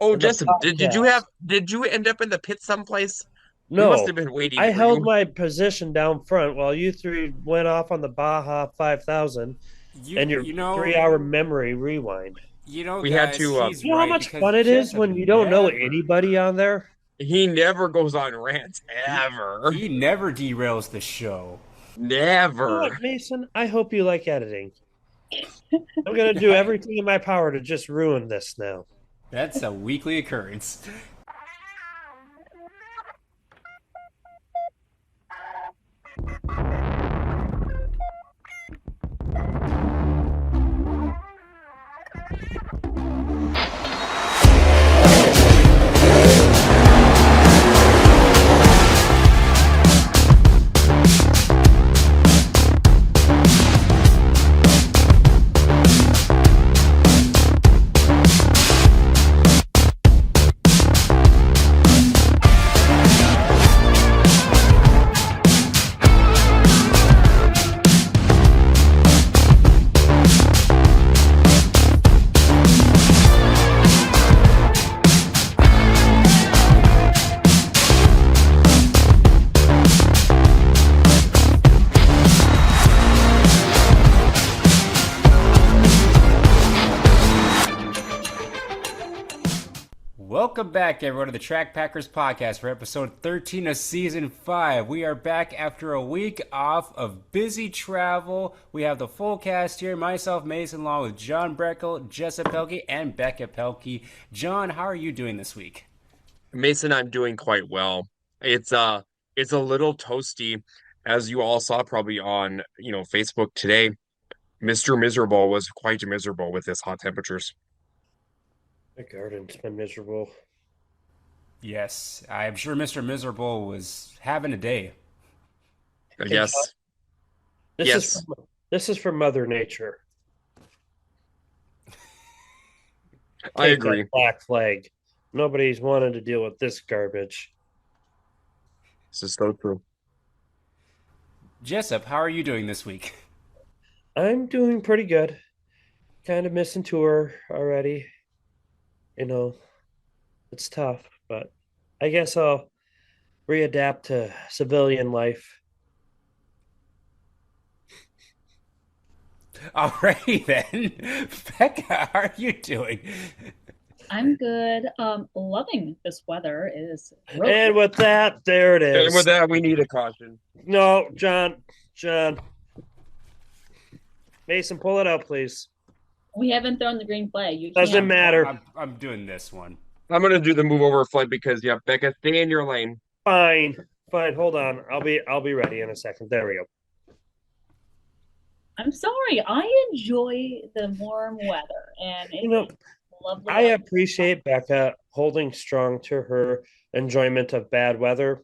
Oh, in the Jessup, podcast. did you end up in the pit someplace? We must No, have been waiting I for held you. my position down front while you three went off on the Baja 5000 You and your you know 3 hour memory rewind. We had guys, to he's You know how right much because fun it is Jessup when you don't know never anybody on there? he never goes on rants he ever. he never derails the show. You know Never. what, Mason? I hope you like editing. I'm going to do everything in my power to just ruin this now. That's a weekly occurrence. Welcome back, everyone, to the Track Packers podcast for episode 13 of season 5. We are back after a week off of busy travel. We have the full cast here, myself, Mason, along with John Breckel, Jessica Pelkey, and Becca Pelkey. John, how are you doing this week? Mason, I'm doing quite well. It's it's a little toasty, as you all saw probably on, Facebook today. Mr. Miserable was quite miserable with his hot temperatures. The garden's been miserable. Yes, I'm sure Mr. Miserable was having a day. Hey, John, Yes. this is Yes. from, this is from Mother Nature. I Take that agree. black flag. Nobody's wanted to deal with this garbage. This is so true. Jessup, how are you doing this week? I'm doing pretty good. Kind of missing tour already. You know, it's tough, but I guess I'll readapt to civilian life. Alrighty then. Becca, how are you doing? I'm good. Loving this weather. It is really And with that, there it And with is. that, we need a caution. No, John, Mason, pull it out, please. we haven't thrown the green flag. You Doesn't can't. matter. I'm doing this one. I'm gonna do the move over flight because yeah, Becca, stay in your lane. Fine, fine. Hold on. I'll be ready in a second. There we go. I'm sorry. I enjoy the warm weather, and You it know, is lovely I out. appreciate Becca holding strong to her enjoyment of bad weather,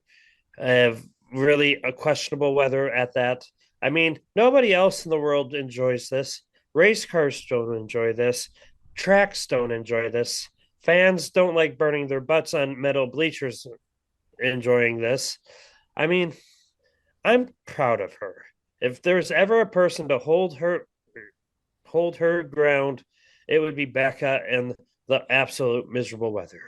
of really a questionable weather at that. I mean, nobody else in the world enjoys this. Race cars don't enjoy this. Tracks don't enjoy this. Fans don't like burning their butts on metal bleachers enjoying this. I mean, I'm proud of her. If there's ever a person to hold her ground, it would be Becca in the absolute miserable weather.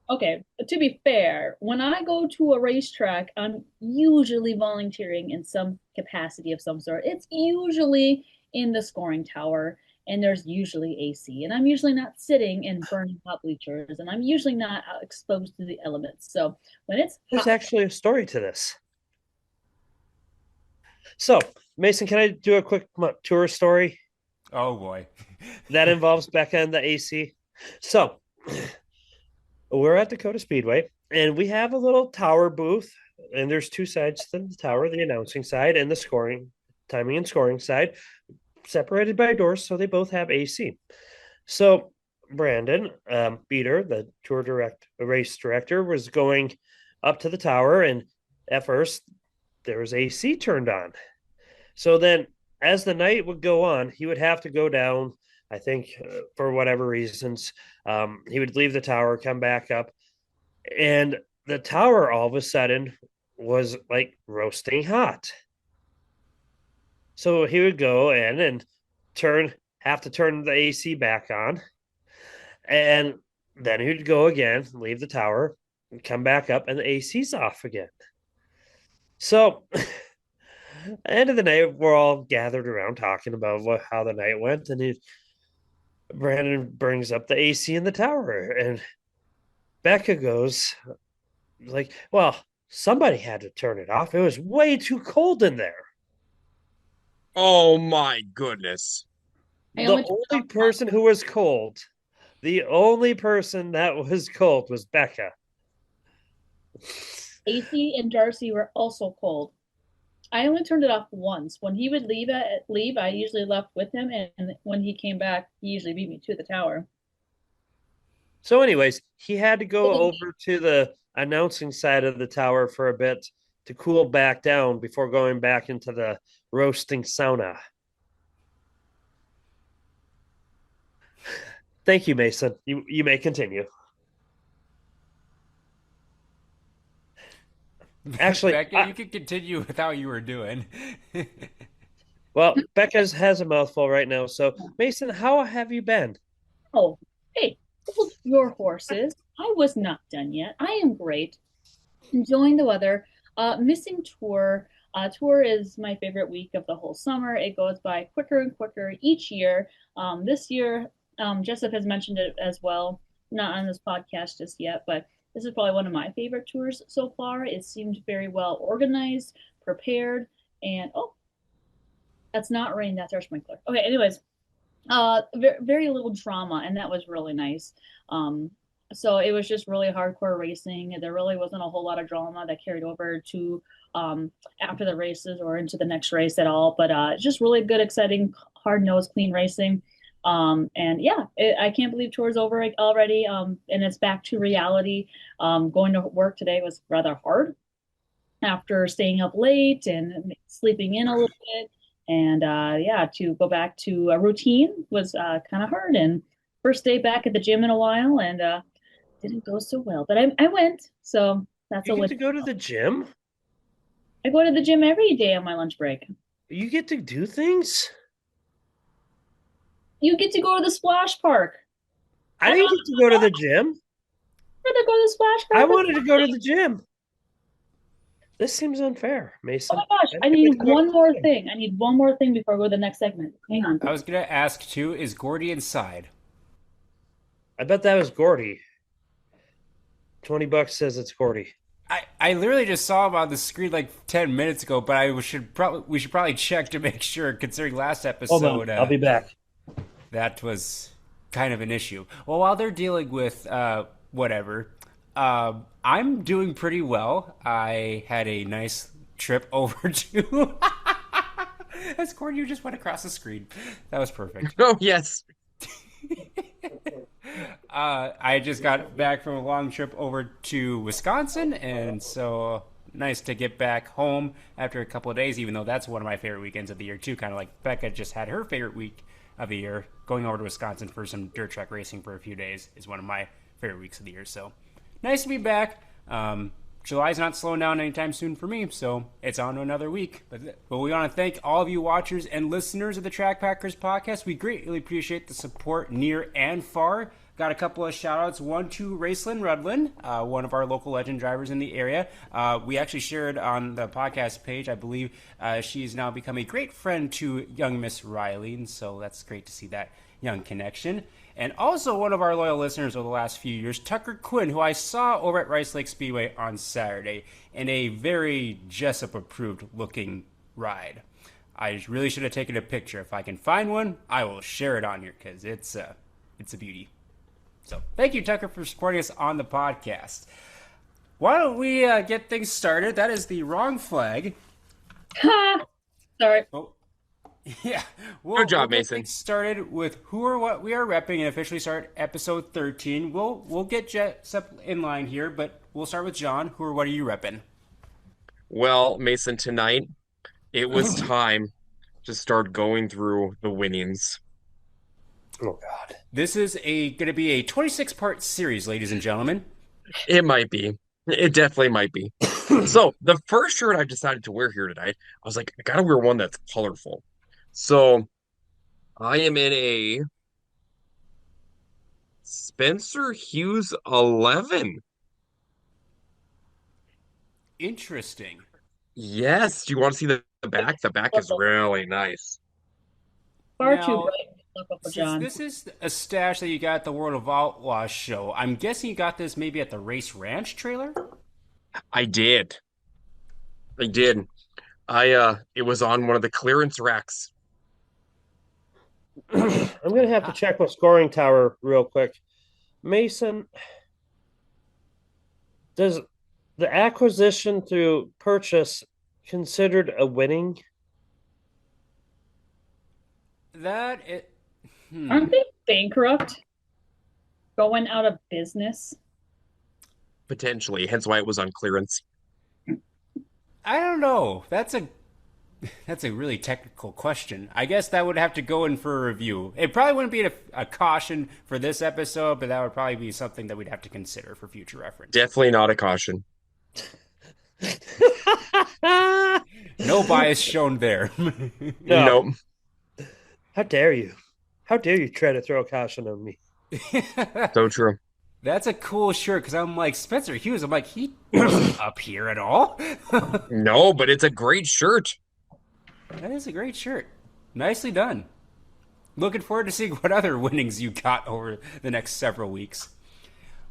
Okay, to be fair, when I go to a racetrack, I'm usually volunteering in some capacity of some sort. It's usually in the scoring tower, and there's usually AC, and I'm usually not sitting in burning hot bleachers, and I'm usually not exposed to the elements. So when it's There's hot, actually a story to this. So, Mason, can I do a quick tour story Oh boy. that involves Becca and the AC? So, we're at Dakota Speedway, and we have a little tower booth, and there's two sides to the tower: the announcing side and the scoring, timing and scoring side, separated by doors, so they both have AC. So, Brandon Beater, the race director, was going up to the tower, and at first there was AC turned on. So then, as the night would go on, he would have to go down. I think for whatever reasons, he would leave the tower, come back up, and the tower all of a sudden was like roasting hot. So he would go in and have to turn the AC back on, and Then he'd go again, leave the tower, and come back up, and the AC's off again. So, at the end of the night, we're all gathered around talking about how the night went, and Brandon brings up the AC in the tower, and Becca goes like, "Well, somebody had to turn it off. It was way too cold in there." Oh my goodness. I The only turned it only off once. person who was cold, the only person that was cold was Becca. AC and Darcy were also cold. I only turned it off once. When he would leave, I usually left with him, and when he came back, he usually beat me to the tower. So, anyways, he had to go over to the announcing side of the tower for a bit to cool back down before going back into the roasting sauna. Thank you, Mason. You may continue. Actually, Becca, you can continue with how you were doing. well, Becca has a mouthful right now. So, Mason, how have you been? Oh, hey, hold your horses. I was not done yet. I am great. Enjoying the weather. Missing tour. Tour is my favorite week of the whole summer. It goes by quicker and quicker each year. This year, Jessup has mentioned it as well, not on this podcast just yet, but this is probably one of my favorite tours so far. It seemed very well organized, prepared, and oh, that's not rain, that's our sprinkler. Okay, anyways, very little drama, and that was really nice. So it was just really hardcore racing. There really wasn't a whole lot of drama that carried over to after the races or into the next race at all. But just really good, exciting, hard nosed, clean racing. And yeah, I can't believe tour's over already. And it's back to reality. Going to work today was rather hard after staying up late and sleeping in a little bit. And yeah, to go back to a routine was kind of hard. And first day back at the gym in a while, and didn't go so well. But I went, so that's You a get win. to go to the gym? I go to the gym every day on my lunch break. You get to do things? You get to go to the splash park. I didn't get to go to the gym. I'd rather go to the splash I park. wanted to go to the gym. This seems unfair, Oh Mason. my gosh, I need one more thing. I need one more thing before I go to the next segment. Hang on. I was gonna ask too, is Gordy inside? I bet that was Gordy. $20 says it's Gordy. I literally just saw him on the screen like 10 minutes ago, but we should probably check to make sure, considering last Hold episode on, I'll be back. that was kind of an issue. Well, while they're dealing with whatever, I'm doing pretty well. I had a nice trip over to. That's Corey. You just went across the screen. That was perfect. Oh, yes. I just got back from a long trip over to Wisconsin, and so nice to get back home after a couple of days, even though that's one of my favorite weekends of the year, too. Kind of like Becca just had her favorite week of the year. Going over to Wisconsin for some dirt track racing for a few days is one of my favorite weeks of the year. So nice to be back. July's not slowing down anytime soon for me, so it's on to another week. But we want to thank all of you watchers and listeners of the Track Packers podcast. We greatly appreciate the support near and far. Got a couple of shout outs. One to Raceland Rudlin, one of our local legend drivers in the area. We actually shared on the podcast page, I believe she's now become a great friend to young Miss Riley, and so that's great to see that young connection. And also one of our loyal listeners over the last few years, Tucker Quinn, who I saw over at Rice Lake Speedway on Saturday in a very Jessup-approved looking ride. I really should have taken a picture. If I can find one, I will share it on here because it's a beauty. So thank you, Tucker, for supporting us on the podcast. Why don't we get things started? That is the wrong flag. Ha! Sorry. Oh. Yeah, Good job, we'll get Mason. things started with who or what we are repping and officially start episode 13. We'll get Jessup in line here, but we'll start with John. Who or what are you repping? Well, Mason, tonight it was time to start going through the winnings. Oh, God. This is going to be a 26-part series, ladies and gentlemen. It might be. It definitely might be. So, the first shirt I decided to wear here tonight, I was like, I gotta wear one that's colorful. So, I am in a Spencer Hughes 11. Interesting. Yes. Do you want to see the back? The back is really nice. Far too Now, bright to look up for since John. this is a stash that you got at the World of Outlaws show, I'm guessing you got this maybe at the Race Ranch trailer? I did. I did. It was on one of the clearance racks. I'm gonna have to check my scoring tower real quick. Mason, does the acquisition through purchase considered a winning? That it. Aren't they bankrupt? Going out of business? Potentially, hence why it was on clearance. I don't know. That's a really technical question. I guess that would have to go in for a review. It probably wouldn't be a caution for this episode, but that would probably be something that we'd have to consider for future reference. Definitely not a caution. No bias shown there. No. Nope. How dare you? How dare you try to throw a caution on me? So true. That's a cool shirt because I'm like, Spencer Hughes. I'm like, he wasn't up here at all. No, but it's a great shirt. That is a great shirt. Nicely done. Looking forward to seeing what other winnings you got over the next several weeks.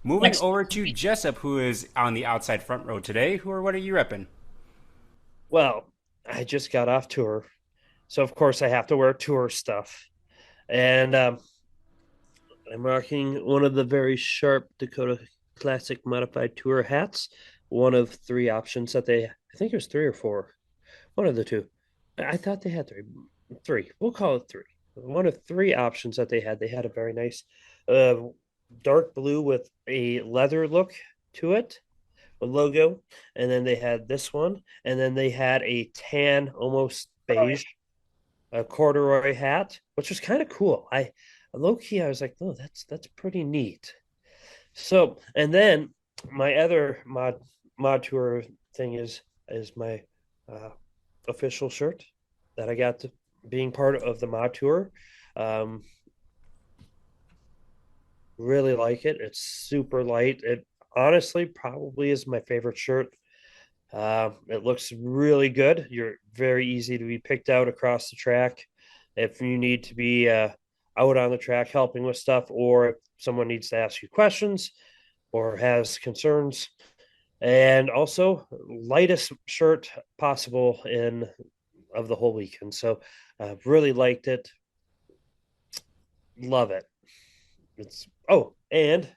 Moving over to Jessup, who is on the outside front row today. What are you repping? Well, I just got off tour, so of course I have to wear tour stuff, and I'm rocking one of the very sharp Dakota Classic Modified Tour hats. One of three options that I think it was three or four, one of the two. I thought they had three. Three. We'll call it three. One of three options that they had. They had a very nice uh, dark blue with a leather look to it, a logo. And then they had this one. And then they had a tan, almost beige, a corduroy hat, which was kind of cool. I low key, I was like, oh, that's pretty neat. So, and then my other mod tour thing is my uh, official shirt that I got to being part of the mod tour. Um, really like it. It's super light. It honestly probably is my favorite shirt. It looks really good. You're very easy to be picked out across the track if you need to be out on the track helping with stuff, or if someone needs to ask you questions or has concerns. And also lightest shirt possible in of the whole weekend. So really liked it. Love it. It's and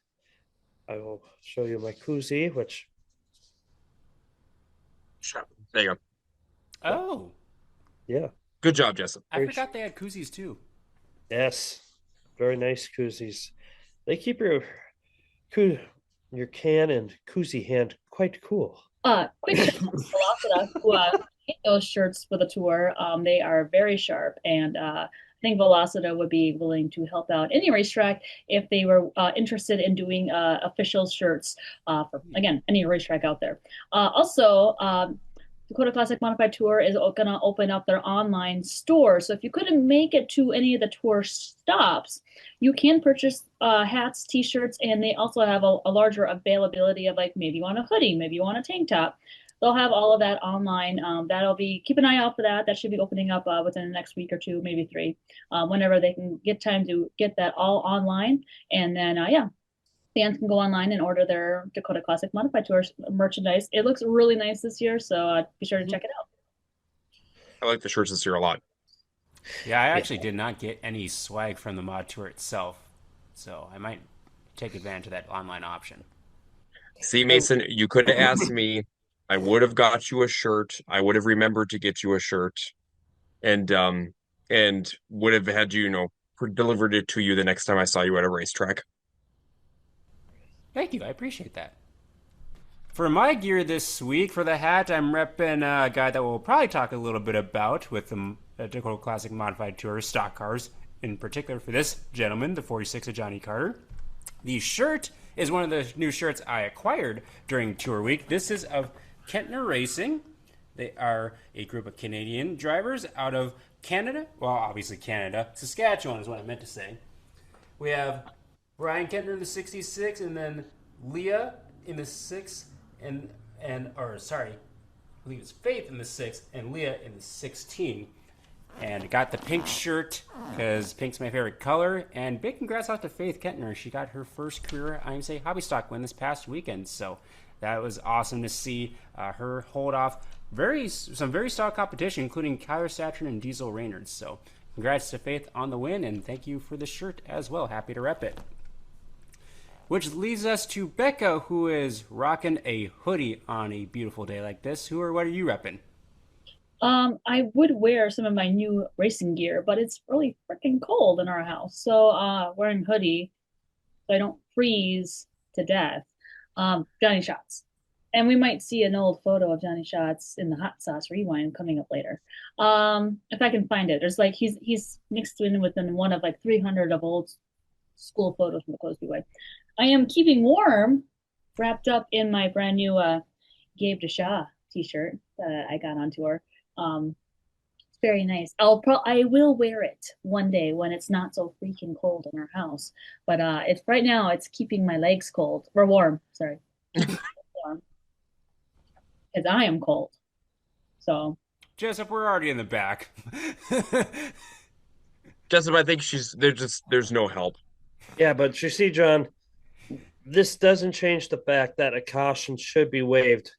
I will show you my koozie, which Sure. There you go. Oh, yeah, Good job, Jessup. I forgot they had koozies too. yes, very nice koozies. They keep your can and koozie hand quite cool. Quick shout out to Velocita, who made those shirts for the tour. They are very sharp, and I think Velocita would be willing to help out any racetrack if they were interested in doing official shirts for, again, any racetrack out there. Also, Dakota Classic Modified Tour is going to open up their online store. So if you couldn't make it to any of the tour stops, you can purchase hats, t-shirts, and they also have a larger availability of, like, maybe you want a hoodie, maybe you want a tank top. They'll have all of that online. That'll be, keep an eye out for that. That should be opening up within the next week or two, maybe three, whenever they can get time to get that all online. And then, yeah, fans can go online and order their Dakota Classic Modified Tour merchandise. It looks really nice this year, so be sure to check it out. I like the shirts this year a lot. Yeah, I actually did not get any swag from the mod tour itself, so I might take advantage of that online option. See, Mason, you could have asked me. I would have got you a shirt. I would have remembered to get you a shirt, and would have had you, delivered it to you the next time I saw you at a racetrack. Thank you, I appreciate that. For my gear this week, for the hat, I'm repping a guy that we'll probably talk a little bit about with the Dakota Classic Modified Tour stock cars, in particular for this gentleman, the 46 of Johnny Carter. The shirt is one of the new shirts I acquired during Tour Week. This is of Kentner Racing. They are a group of Canadian drivers out of Canada. Well, obviously Canada. Saskatchewan is what I meant to say. We have Ryan Kettner in the 66, and then Leah in the 6, and or sorry, I believe it's Faith in the 6, and Leah in the 16. And got the pink shirt because pink's my favorite color. And big congrats out to Faith Kettner. She got her first career IMSA Hobby Stock win this past weekend. So that was awesome to see her hold off some very solid competition, including Kyler Saturn and Diesel Reynolds. So congrats to Faith on the win, and thank you for the shirt as well. Happy to rep it. Which leads us to Becca, who is rocking a hoodie on a beautiful day like this. What are you repping? I would wear some of my new racing gear, but it's really freaking cold in our house. So, wearing hoodie so I don't freeze to death. Johnny Shots. And we might see an old photo of Johnny Shots in the hot sauce rewind coming up later. If I can find it. There's like he's mixed in within one of like 300 of old school photos from the Cosby Way. I am keeping warm, wrapped up in my brand new Gabe DeShaw t-shirt that I got on tour. It's very nice. I will wear it one day when it's not so freaking cold in our house. But it's right now it's keeping my legs cold or warm. Sorry, keeping warm because I am cold. So Jessup, we're already in the back. Jessup, I think there's no help. Yeah, but you see, John, this doesn't change the fact that a caution should be waived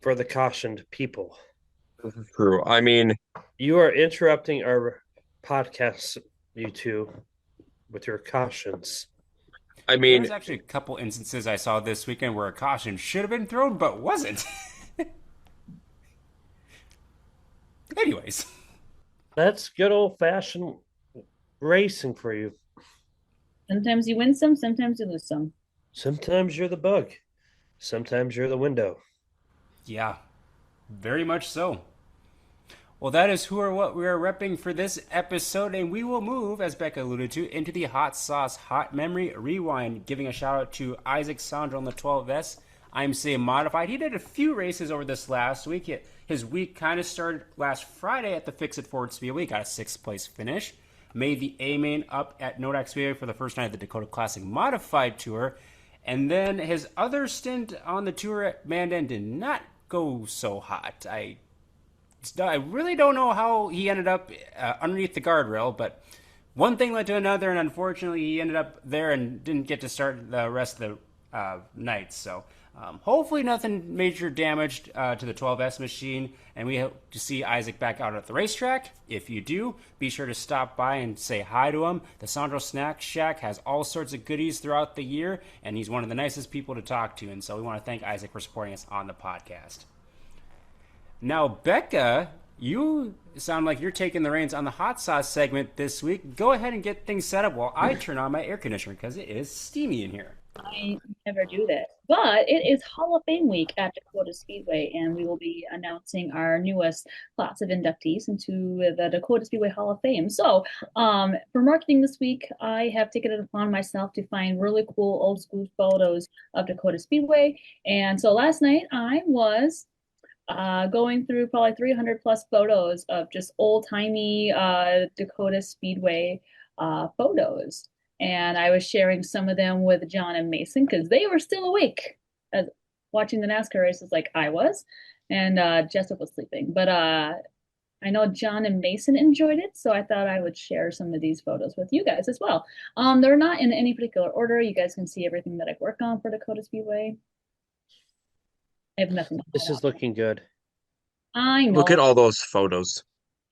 for the cautioned people. This is true. I mean, you are interrupting our podcast, you two, with your cautions. I mean, there's actually a couple instances I saw this weekend where a caution should have been thrown but wasn't. Anyways, that's good old-fashioned racing for you. Sometimes you win some, sometimes you lose some. Sometimes you're the bug, sometimes you're the window. Yeah, very much so. Well, that is who or what we are repping for this episode, and we will move, as Becca alluded to, into the Hot Sauce Hot Memory Rewind, giving a shout out to Isaac Sandro on the 12S. I'm saying modified. He did a few races over this last week. His week kind of started last Friday at the Fix It Ford Speedway. Got a 6th place finish. Made the A main up at Nodak Speedway for the first night of the Dakota Classic Modified Tour. And then his other stint on the tour at Mandan did not go so hot. I really don't know how he ended up underneath the guardrail, but one thing led to another, and unfortunately he ended up there and didn't get to start the rest of the night. So hopefully nothing major damaged to the 12S machine, and we hope to see Isaac back out at the racetrack. If you do, be sure to stop by and say hi to him. The Sandro Snack Shack has all sorts of goodies throughout the year, and he's one of the nicest people to talk to, and so we want to thank Isaac for supporting us on the podcast. Now, Becca, you sound like you're taking the reins on the hot sauce segment this week. Go ahead and get things set up while I turn on my air conditioner because it is steamy in here. I never do this, but it is Hall of Fame week at Dakota Speedway, and we will be announcing our newest class of inductees into the Dakota Speedway Hall of Fame. So, for marketing this week, I have taken it upon myself to find really cool old school photos of Dakota Speedway. And so last night I was going through probably 300 plus photos of just old timey Dakota Speedway photos. And I was sharing some of them with John and Mason because they were still awake as watching the NASCAR races like I was. And Jessup was sleeping. But I know John and Mason enjoyed it, so I thought I would share some of these photos with you guys as well. They're not in any particular order. You guys can see everything that I've worked on for Dakota Speedway. I have nothing. This is looking good. I know. Look at all those photos.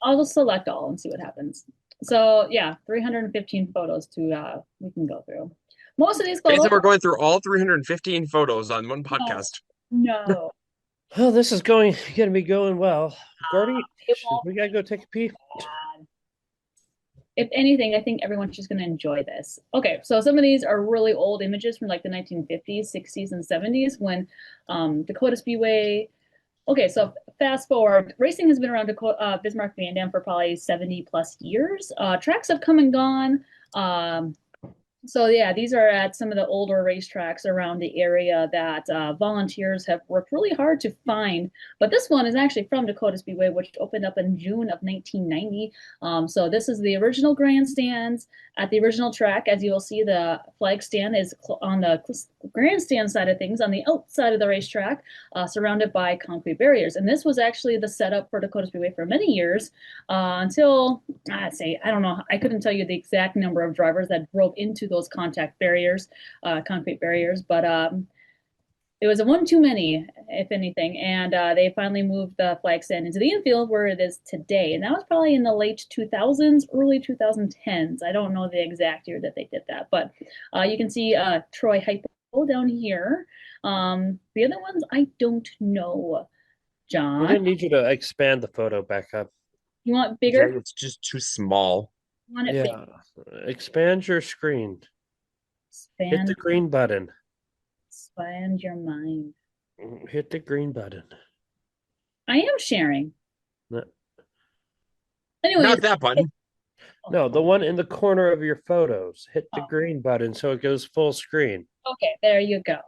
I'll just select all and see what happens. So yeah, 315 photos to we can go through. Most of these photos. Basically, we're going through all 315 photos on one podcast. No. Oh, this is going to be going well. Gordy, we gotta go take a pee. If anything, I think everyone's just going to enjoy this. Okay, so some of these are really old images from like the 1950s, 60s, and 70s when Dakota Speedway. Okay, so fast forward, racing has been around Bismarck Van Dam for probably 70 plus years. Tracks have come and gone. So yeah, these are at some of the older racetracks around the area that volunteers have worked really hard to find. But this one is actually from Dakota Speedway, which opened up in June of 1990. So this is the original grandstands at the original track. As you will see, the flag stand is on the grandstand side of things, on the outside of the racetrack, surrounded by concrete barriers. And this was actually the setup for Dakota Speedway for many years until I'd say, I don't know, I couldn't tell you the exact number of drivers that drove into those contact barriers, concrete barriers, but it was a one too many, if anything. And they finally moved the flag stand into the infield where it is today. And that was probably in the late 2000s, early 2010s. I don't know the exact year that they did that, but you can see Troy Hypo down here. The other ones, I don't know. We're John, gonna need you to expand the photo back up. you want Yeah, bigger? it's just too small. You want it big? Yeah. Expand your screen. Hit the Expand, green button. expand your mind. Hit the green button. I am sharing. No, Anyways, Not that button. no, the one in the corner of your photos. Hit the oh, green button so it goes full screen. okay, there you go.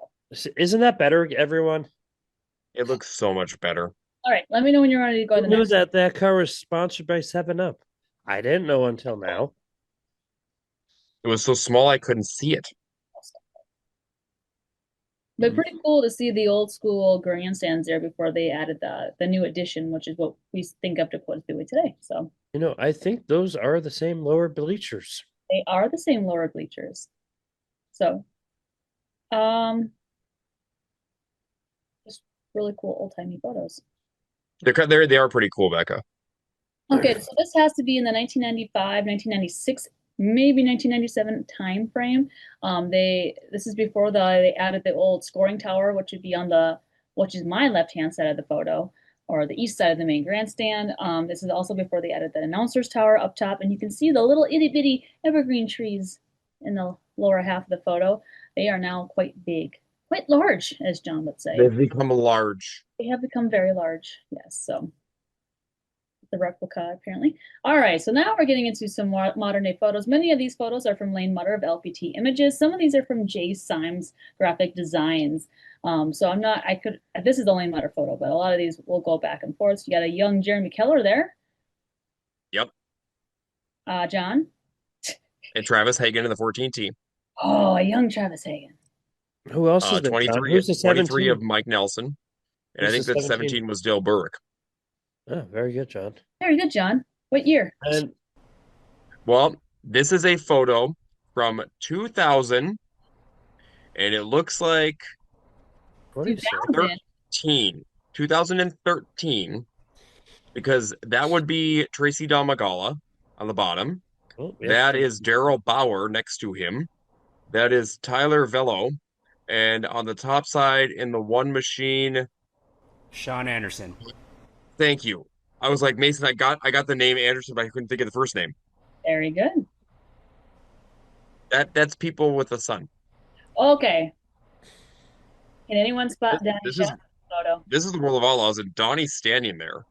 Isn't that better, everyone? It looks so much better. All right, let me know when you're ready to go to Who the knew next. that that car was sponsored by 7-Up? I didn't know until now. It was so small I couldn't see it. But pretty cool to see the old school grandstands there before they added the new addition, which is what we think of Dakota Speedway today. So I think those are the same lower bleachers. they are the same lower bleachers. So um just really cool old timey photos. They are pretty cool, Becca. Okay, so this has to be in the 1995, 1996, maybe 1997 time frame. This is before they added the old scoring tower, which would be on which is my left-hand side of the photo, or the east side of the main grandstand. This is also before they added the announcer's tower up top, and you can see the little itty bitty evergreen trees in the lower half of the photo. They are now quite big, quite large, as John would say. They've become large. They have become very large, yes. So the replica, apparently. All right, so now we're getting into some more modern day photos. Many of these photos are from Lane Mutter of LPT Images. Some of these are from Jay Symes Graphic Designs. So this is the Lane Mutter photo, but a lot of these will go back and forth. So you got a young Jeremy Keller there. Yep. John. And Travis Hagen in the 14T. Oh, a young Travis Hagen. Who else is there, John? 23, Who's the 23 of 17? Mike Nelson. And I Who's think the that 17? 17 was Dale Burke. Oh, very good, John. Very good, John. What year? And Well, this is a photo from 2000, and it looks like what do you say? 2000. 2013, because that would be Tracy Domagala on the bottom. Oh, yep. That is Daryl Bauer next to him. That is Tyler Vello. And on the top side in the one machine, Sean Anderson. thank you. I was like, Mason, I got the name Anderson, but I couldn't think of the first name. Very good. That's people with a son. Okay. Can anyone This, spot Danny this is Shaw's photo? this is the World of Outlaws, and Donnie's standing there.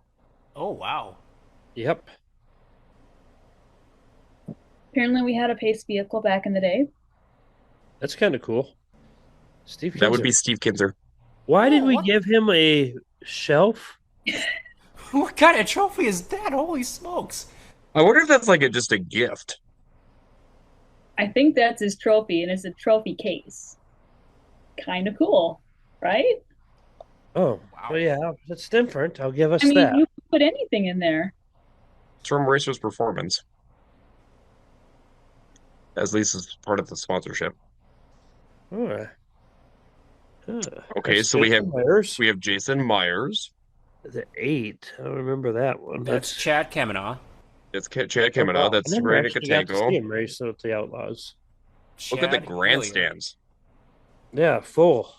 Oh, wow. Yep. Apparently, we had a pace vehicle back in the day. That's kind of cool. Steve That would Kinzer. be Steve Kinzer. Why did Oh, we what? give him a shelf? What kind of trophy is that? Holy smokes. I wonder if that's like just a gift. I think that's his trophy, and it's a trophy case. Kind of cool, right? Oh, Wow. well, yeah, that's different. I'll give us I mean, that. you could put anything in there. It's from Racers Performance, as least as part of the sponsorship. All right. Okay, That's so we have Jason Myers. Jason Myers. The 8. I don't remember that one. That's Chad Kavanaugh. That's Chad oh, Kamina. wow. That's I never Randy actually got to see Katango. him race with the Outlaws. Look at the Chad grandstands. Yeah, full.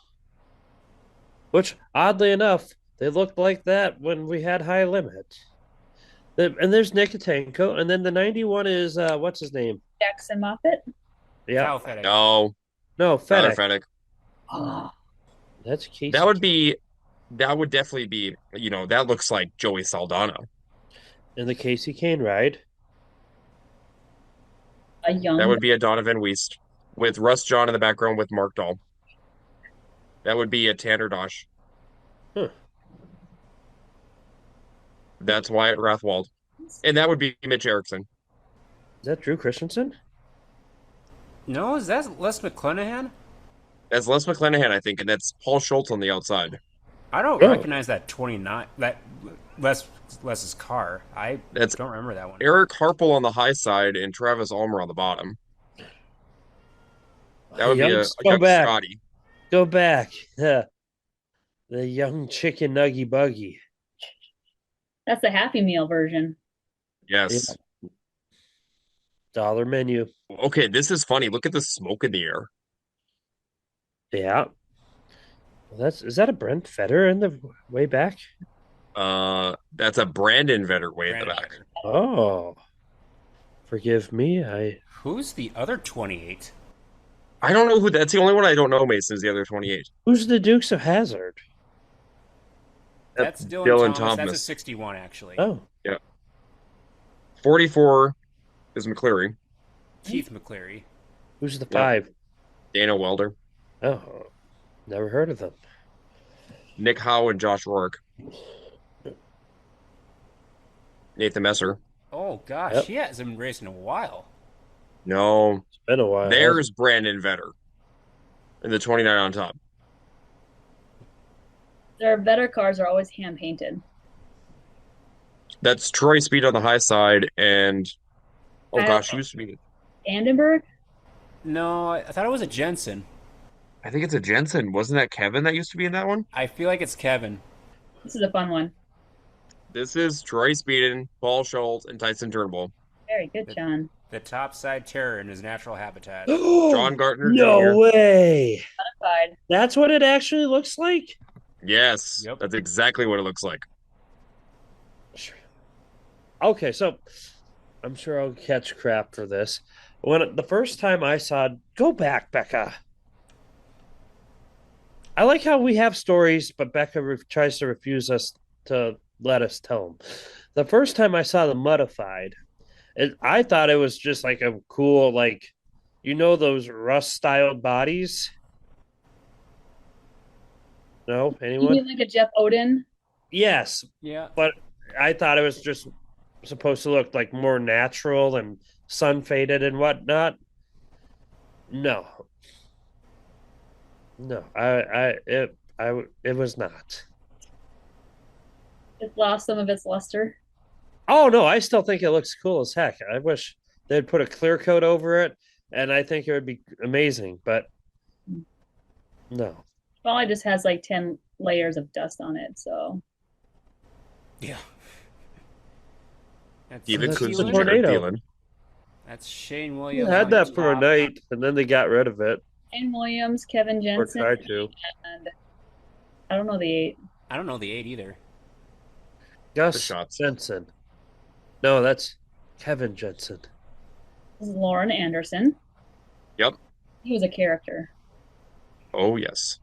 Which, oddly enough, they looked like that when we had High Limit. And there's Nikotenko, and then the 91 is what's his name? Jackson Moffett. Yeah, Kyle Fedek. No, no, Tyler FedEx. Fedek. Oh, That's Casey. That would definitely be, that looks like Joey Saldana. in the Casey Kane ride. a young. That would be a Donovan Weist. with Russ John in the background with Mark Dahl. That would be a Tanner Dosh. Huh. That's Wyatt Rathwald. And that would be Mitch Erickson. Is that Drew Christensen? No, is that Les McClanahan? That's Les McClanahan, I think, and that's Paul Schultz on the outside. I don't Oh, recognize that 29. That Les's car. I That's don't remember that one. Eric Harpel on the high side and Travis Ulmer on the bottom. That would be young, a go young back, Scotty. go back. The young chicken nuggy buggy. That's the Happy Meal version. Yeah. Yes. Dollar menu. Okay, this is funny. Look at the smoke in the air. Yeah. Well, is that a Brent Feder in the way back? That's a Brandon Vetter way in the Brandon back. Vetter. Oh, forgive me. I Who's the other 28? I don't know who that's the only one I don't know, Mason, is the other 28. Who's the Dukes of Hazard? That's Dylan Dylan Thomas. That's a Thomas. 61, actually. Oh, Yeah. 44 is McCleary. Keith McCleary. who's the Yep. 5? Dana Welder. Oh, never heard of them. Nick Howe and Josh Rourke. Nathan Messer. Oh, gosh. Yep. He hasn't been racing in a while. No. It's been a while. There's Brandon Vetter. And the 29 on top. Their better cars are always hand painted. That's Troy Speed on the high side and oh gosh, who used to be Vandenberg? No, I thought it was a Jensen. I think it's a Jensen. Wasn't that Kevin that used to be in that one? I feel like it's Kevin. This is a fun one. This is Troy Speedon, Paul Schultz, and Tyson Turnbull. Very good, John. The topside terror in his natural habitat. John Gartner No Jr. way. Modified. That's what it actually looks like? Yes, Yep. that's exactly what it looks like. Okay, so I'm sure I'll catch crap for this. When the first time I saw, go back, Becca. I like how we have stories, but Becca tries to refuse us to let us tell them. The first time I saw the modified, I thought it was just like a cool, like, those rust styled bodies. No, You anyone? mean like a Jeff Odin? Yes, Yeah. but I thought it was just supposed to look like more natural and sun faded and whatnot. No, no, it was not. It lost some of its luster. Oh no, I still think it looks cool as heck. I wish they'd put a clear coat over it, and I think it would be amazing. But no, Probably just has like 10 layers of dust on it. So Yeah. That's David that's Kunz the and Jared tornado. Thielen. That's Shane we Williams. had on that for a top. night, and then they got rid of it. Shane Williams, Kevin Or Jensen, tried to. and I don't know the 8. I don't know the 8 either. Gus shots. Jensen. No, that's Kevin Jensen. This is Lauren Anderson. Yep. He was a character. Oh yes.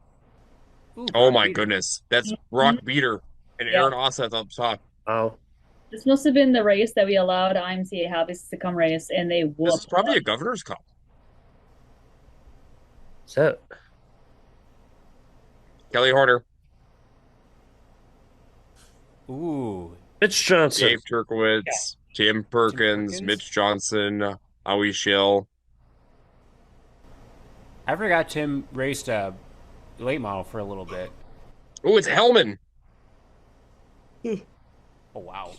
Ooh, Oh Brock my Beater. goodness. That's Rock Beater and Yeah. Aaron Osseth up top. Oh, This must have been the race that we allowed IMCA hobbyists to come race, and they This is whooped. probably a Governor's Cup. is that? Kelly Horner, Ooh. Mitch Johnson. Dave Turkowitz, Tim Perkins, Perkins? Mitch Johnson, Howie Schill. I forgot Tim raced a late model for a little bit. Oh, it's Hellman. Oh, wow.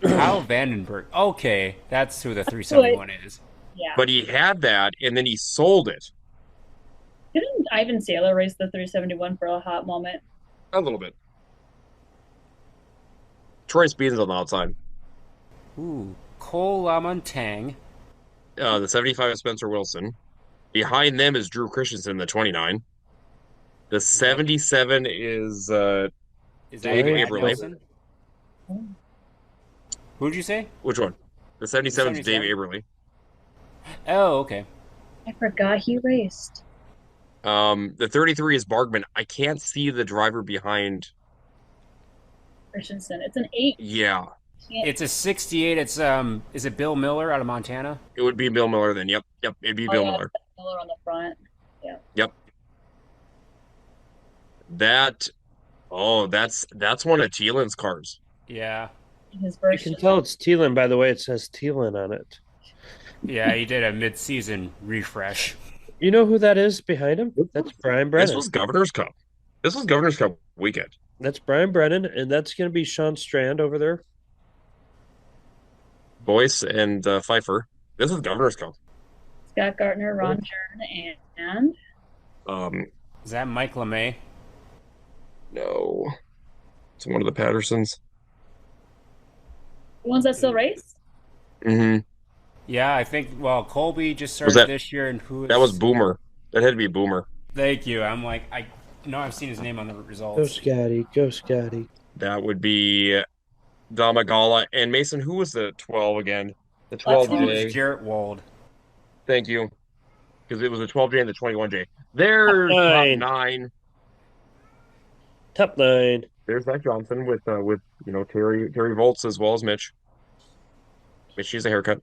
Kyle Vandenberg. Okay, that's who the 371 is. Yeah. But he had that and then he sold it Didn't Ivan Saylor race the 371 for a hot moment? a little bit. Troy Speed's on the outside. Ooh. Cole Lamontang. The 75 is Spencer Wilson. Behind them is Drew Christensen, the 29. The 77 is Is that Dave Brad Aberle. Wilson? Who'd you say? which one? The 77 is Dave 77? Aberle. Oh, okay. I forgot he raced. The 33 is Bargman. I can't see the driver behind. Christensen. It's an 8. Yeah. It's a 68. It's is it Bill Miller out of Montana? It would be Bill Miller then. Yep, yep, it'd be Oh Bill yeah, Miller. Miller on the front. Yeah. Yep. That that's one of Thielen's cars. Yeah. His You first can tell it's Thielen by the way it says Thielen on it. Yeah, he did a mid-season refresh. You know who that is behind him? That's Brian This Brennan. was Governor's Cup. This was Governor's Cup weekend. That's Brian Brennan, and that's going to be Sean Strand over there. Boyce and Pfeiffer. This is Governor's Cup. Scott Gartner, Ron Jern, and Um, Is that Mike LeMay? no, it's one of the Pattersons. the ones that still race. Hmm. Yeah, I think. Well, Colby just Was started that this year, and who is? that was Boomer? That had to be Boomer. Thank you. I'm like, I know I've seen his name on the Go results. Scotty, go Scotty. That would be Damagala and Mason. Who was the 12 again? The Let's Oh, it was 12J. Jarrett Wald. Thank you, because it was the 12J and the 21J. There's top Nine. nine. Top 9. There's Zach Johnson with Terry Volts as well as Mitch. Mitch needs a haircut.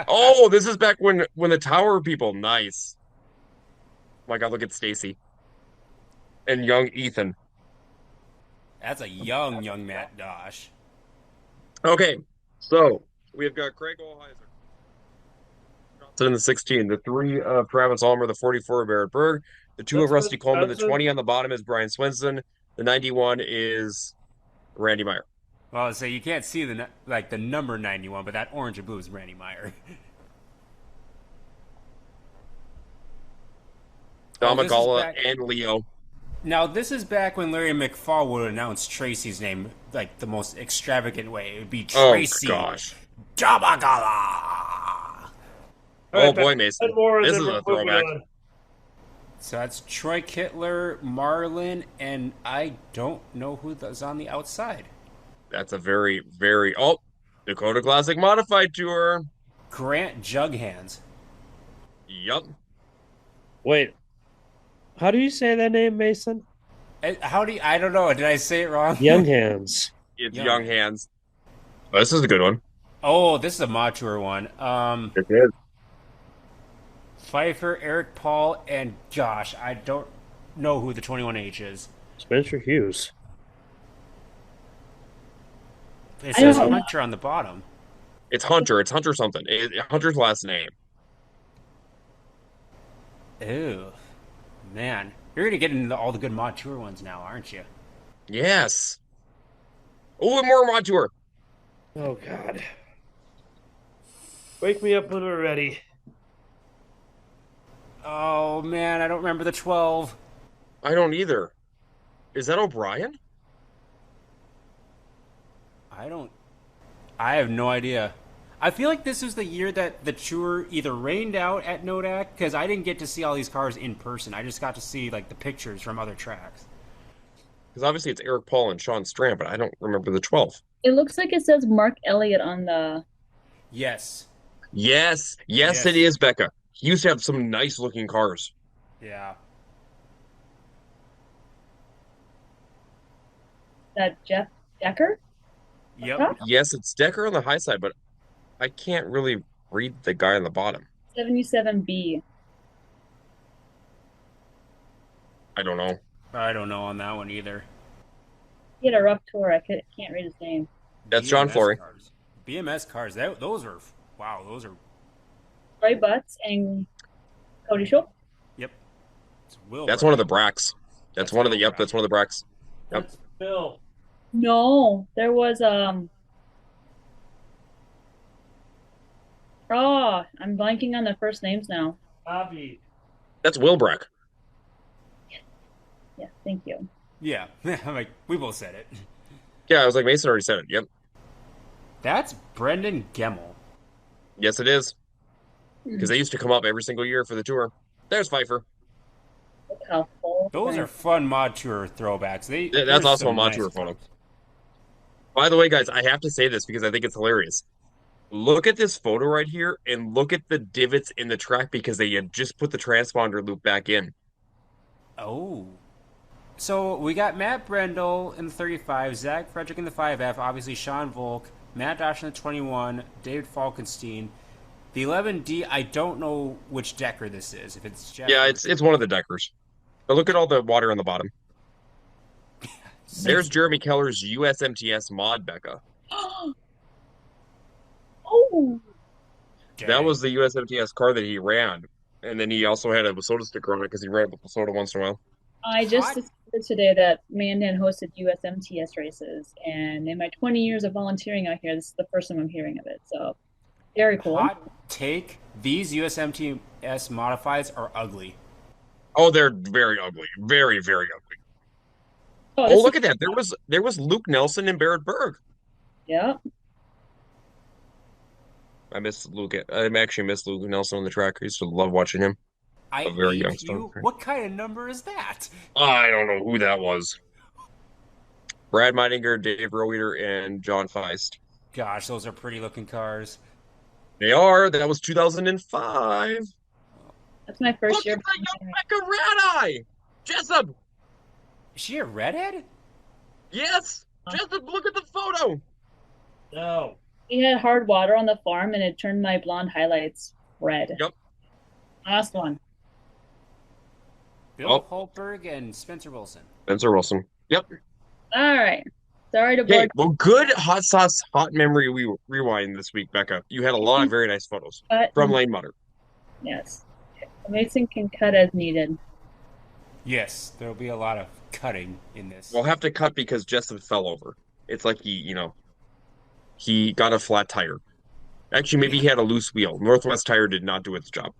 Oh, this is back when the Tower people. Nice. Oh my God, look at Stacy and young Ethan. That's a young Matt Dosh. Okay, so we've got Craig Olheiser in the 16, the 3 of Travis Ulmer, the 44 of Barrett Berg, the 2 of Rusty Coleman, the 20 on the bottom is Brian Swinson, the 91 is Randy Meyer. Well, so you can't see the number 91, but that orange and blue is Randy Meyer. Oh, this is Damagala back. and Leo. Now, this is back when Larry McFall would announce Tracy's name like the most extravagant way. It would be Oh Tracy gosh. Jamagala. Oh boy, Mason. This is a throwback. So that's Troy Kittler, Marlin, and I don't know who's on the outside. That's a very, very Dakota Classic Modified Tour. Grant Jughands. Yup. Wait, how do you say that name, Mason? How do you, I don't know. Did I say it wrong? Young Hands. It's Young Young Hands. Oh, this is a good one. Oh, this is a mature one. It is. Pfeiffer, Eric Paul, and Josh. I don't know who the 21H is. Spencer Hughes. It I says don't know. Hunter on the bottom. It's Hunter. It's Hunter something. Hunter's last name. Ew. Man. You're going to get into all the good mod tour ones now, aren't you? Yes. Oh, and more Mod Tour. Oh, God. Wake me up when we're ready. Oh, man. I don't remember the 12. I don't either. Is that O'Brien? I have no idea. I feel like this was the year that the tour either rained out at Nodak, because I didn't get to see all these cars in person. I just got to see like the pictures from other tracks. Because obviously it's Eric Paul and Sean Strand, but I don't remember the 12. It looks like it says Mark Elliott on the. Yes. Yes. Yes, Yes. it is, Becca. He used to have some nice looking cars. Yeah. That Jeff Decker. Yep. Yes, it's Decker on the high side, but I can't really read the guy on the bottom. 77B. I don't know. I don't know on that one either. He had a rough tour. Can't read his name. That's John BMS Flory. Cars. BMS cars. Those are wow. Those are Troy Butts and Cody Schultz. yep. It's Will. That's one of the Bracks. That's one of the Will that's one of the Bracks. Yep. That's Phil. No, there was Oh, I'm blanking on the first names now. Bobby. That's Will Brack. Yeah, thank you. Yeah. I'm like we both said it. Yeah, I was like, Mason already said it. Yep. That's Brendan Gemmel. Yes, it is. Because they used to come up every single year for the tour. There's Pfeiffer. Look how full. Those are fun mod tour throwbacks. That's there's also a some mod nice tour photo. cars. By the way, guys, I have to say this because I think it's hilarious. Look at this photo right here and look at the divots in the track because they had just put the transponder loop back in. Oh. So we got Matt Brendel in the 35, Zach Frederick in the 5F, obviously Sean Volk, Matt Dosh in the 21, David Falkenstein. The 11D, I don't know which decker this is. If it's Jeff Yeah, or it's one of the deckers. But look at all the water on the bottom. There's Jeremy Keller's USMTS mod, Becca. Oh, That Dang. was the USMTS car that he ran. And then he also had a Wasota sticker on it because he ran with Wasota once in a while. I just Hot, discovered today that Mandan hosted USMTS races, and in my 20 years of volunteering out here, this is the first time I'm hearing of it. So very cool. hot take. These USMTS modifieds are ugly. Oh, they're very ugly. Very, very ugly. Oh, Oh, this is look at that. There was Luke Nelson and Barrett Berg. yeah. I actually miss Luke Nelson on the track. I used to love watching him. I A very young hate star. you. What kind of number is that? I don't know who that was. Brad Meidinger, Dave Roeder, and John Feist. Gosh, those are pretty looking cars. They are. That was 2005. That's my first Look year at of the young volunteering. Becca Red Eye. Jessup. Is she a redhead? Yes. Jessup, look at the photo. No. We had hard water on the farm, and it turned my blonde highlights red. Yep. Last one. Bill Oh, Holtberg and Spencer Wilson. Spencer Wilson. Yep. All right. Sorry to Okay. bore Well, good hot sauce, hot memory rewind this week, Becca. You had a lot of you, very nice photos but from Lane Mutter. yes, Mason can cut as needed. Yes, there'll be a lot of cutting in this. We'll have to cut because Jessup fell over. It's like he got a flat tire. Actually, maybe he had a loose wheel. Northwest Tire did not do its job.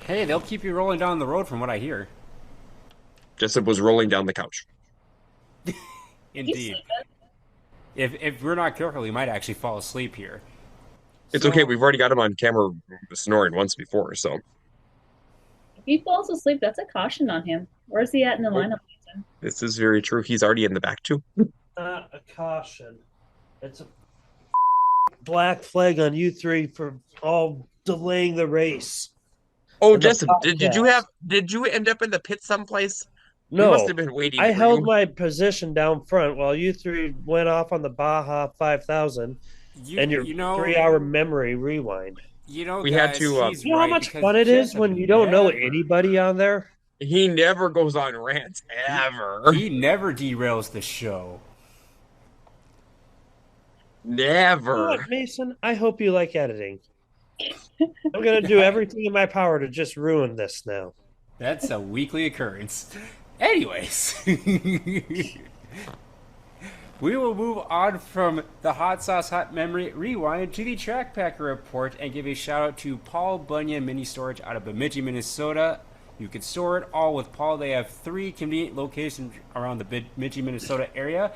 Hey, they'll keep you rolling down the road from what I hear. Jessup was rolling down the couch. You see Indeed. that? If we're not careful, we might actually fall asleep here. It's So, okay. We've already got him on camera snoring once before, so. If he falls asleep, that's a caution on him. Where's he at in the Oh, lineup, Mason? this is very true. He's already in the back too. Not a caution. It's a black flag on you three for all delaying the race. Oh, And the Jessup, did you end up in the pit someplace? We must No, have been waiting I for held you. my position down front while you three went off on the Baja 5000 you and your you know 3 hour memory rewind. We had guys, to, he's You know how right much because fun it is Jessup when you don't know never- anybody on there? He never goes on rants ever. He never derails the show. You know Never. what, Mason? I hope you like editing. I'm going to do everything in my power to just ruin this now. That's a weekly occurrence. Anyways, we will move on from the hot sauce hot memory rewind to the track packer report and give a shout out to Paul Bunyan Mini Storage out of Bemidji, Minnesota. You can store it all with Paul. They have 3 convenient locations around the Bemidji, Minnesota area.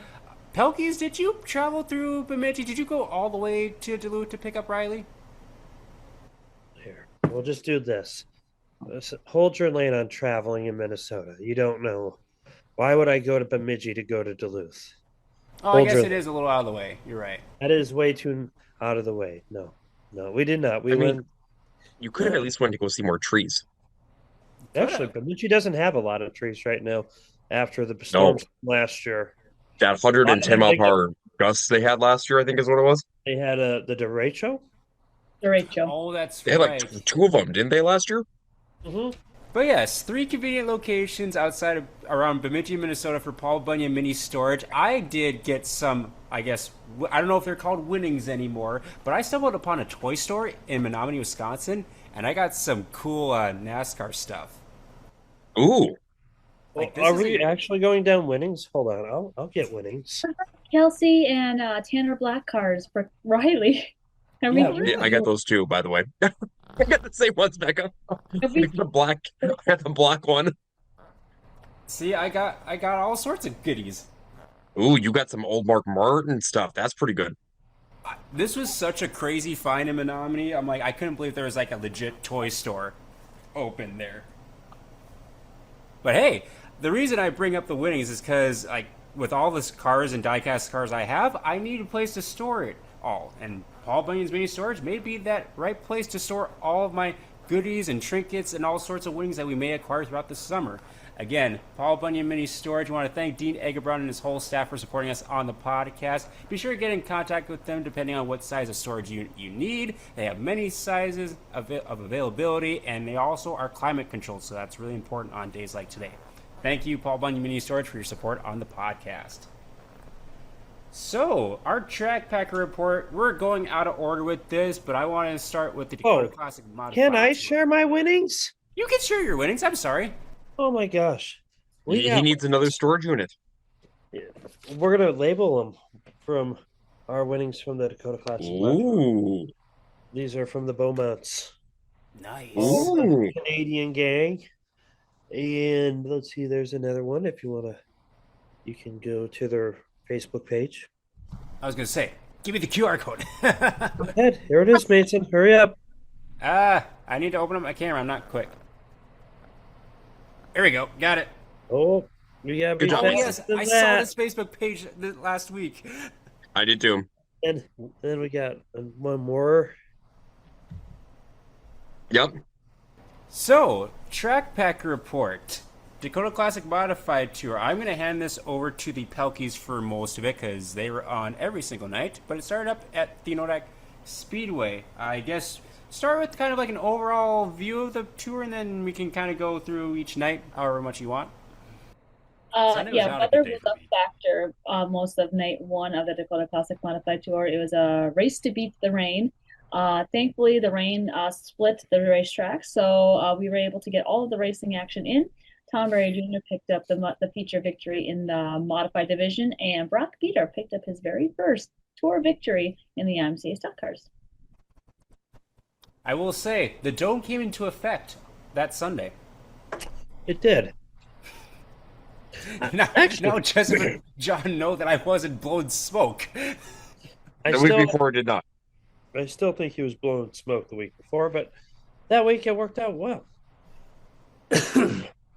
Pelkey's, did you travel through Bemidji? Did you go all the way to Duluth to pick up Riley? Here, we'll just do this. Hold your lane on traveling in Minnesota. You don't know. Why would I go to Bemidji to go to Duluth? Oh, I Hold guess your- it is a little out of the way. You're right. That is way too out of the way. No, we did not. We I mean, went. You could have at least went to go see more trees. Actually, Bemidji doesn't have a lot of trees right now after the storms last year. That 110 mile per hour gusts they had last year, I think is what it was. They had the derecho. Derecho. Oh, that's They had right. like two of them, didn't they, last year? Mm-hmm. But yes, 3 convenient locations outside of around Bemidji, Minnesota for Paul Bunyan Mini Storage. I did get some, I guess, I don't know if they're called winnings anymore, but I stumbled upon a toy store in Menominee, Wisconsin, and I got some cool NASCAR stuff. Ooh. Like, this Are is we a- actually going down winnings? Hold on, I'll get winnings. Kelsey and Tanner Black cars for Riley. Are we Yeah, here? Yeah, I got those too, by the way. I got the same ones, Becca. I Have we- got the black one. See, I got all sorts of goodies. Ooh, you got some old Mark Martin stuff. That's pretty good. This was such a crazy find in Menominee. I'm like, I couldn't believe there was like a legit toy store open there. But hey, the reason I bring up the winnings is because, like, with all the cars and diecast cars I have, I need a place to store it all. And Paul Bunyan's Mini Storage may be that right place to store all of my goodies and trinkets and all sorts of wings that we may acquire throughout the summer. Again, Paul Bunyan Mini Storage. We want to thank Dean Egerbrown and his whole staff for supporting us on the podcast. Be sure to get in contact with them depending on what size of storage unit you need. They have many sizes of availability, and they also are climate controlled, so that's really important on days like today. Thank you, Paul Bunyan Mini Storage, for your support on the podcast. So, our Track Packer report, we're going out of order with this, but I want to start with the Dakota Classic Modified. Can I share my winnings? You can share your winnings. I'm sorry. Oh my gosh. He needs another storage unit. We're going to label them from our winnings from the Dakota Classic. Ooh. These are from the Beaumonts. Nice. Ooh. Canadian gang. And let's see, there's another one. If you want to, you can go to their Facebook page. I was going to say, give me the QR code. Go ahead. Here it is, Mason. Hurry up. I need to open up my camera. I'm not quick. There we go. Got it. Oh, you got Good job. Oh, yes. I saw this Facebook page last week. I did too. And then we got one more. Yep. So, Track Packer report. Dakota Classic Modified Tour. I'm going to hand this over to the Pelkeys for most of it because they were on every single night. But it started up at the Nodak Speedway. I guess start with kind of like an overall view of the tour, and then we can kind of go through each night however much you want. Yeah, weather was a factor most of night one of the Dakota Classic Modified Tour. It was a race to beat the rain. Thankfully, the rain split the racetrack, so we were able to get all of the racing action in. Tom Berry Jr. picked up the feature victory in the modified division, and Brock Peter picked up his very first tour victory in the IMCA stock cars. I will say, the dome came into effect that Sunday. It did. Now Jessica and John know that I wasn't blowing smoke. The week before it did not. I still think he was blowing smoke the week before, but that week it worked out well.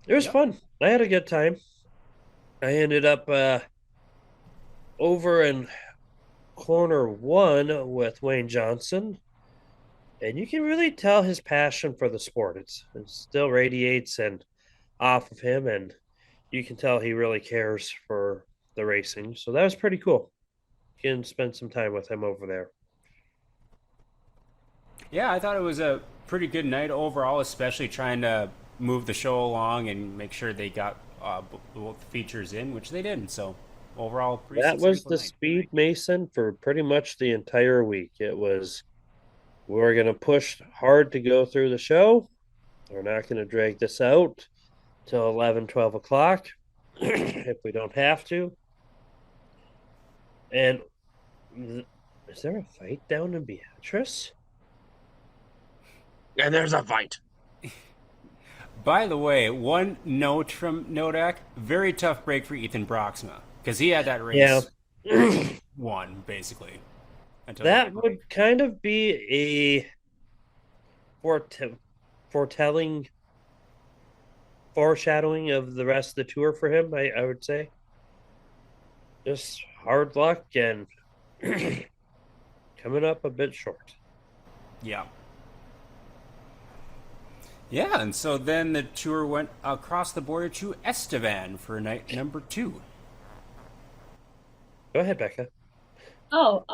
It was fun. I had a good time. I ended up over in corner one with Wayne Johnson, and you can really tell his passion for the sport. It still radiates and off of him, and you can tell he really cares for the racing. So that was pretty cool. You can spend some time with him over there. Yeah, I thought it was a pretty good night overall, especially trying to move the show along and make sure they got both features in, which they did. So overall, pretty that was the night. speed, Mason, for pretty much the entire week. It was, we're going to push hard to go through the show. We're not going to drag this out till 11, 12 o'clock if we don't have to. And is there a fight down in Beatrice? And there's a fight. By the way, one note from Nodak, very tough break for Ethan Broxma, because he had that race won, basically. That would kind of be a foreshadowing of the rest of the tour for him, I would say. Just hard luck and coming up a bit short. Yeah. Yeah, and so then the tour went across the border to Estevan for night number 2. Go ahead, Becca. Oh,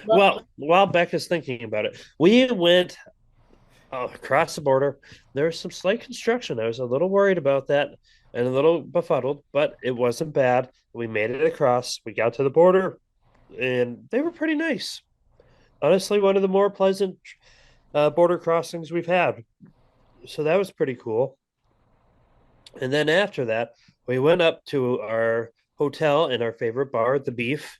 well, while Becca's thinking about it, we went across the border. There was some slight construction. I was a little worried about that and a little befuddled, but it wasn't bad. We made it across. We got to the border, and they were pretty nice. Honestly, one of the more pleasant border crossings we've had. So that was pretty cool. And then after that, we went up to our hotel in our favorite bar, The Beef.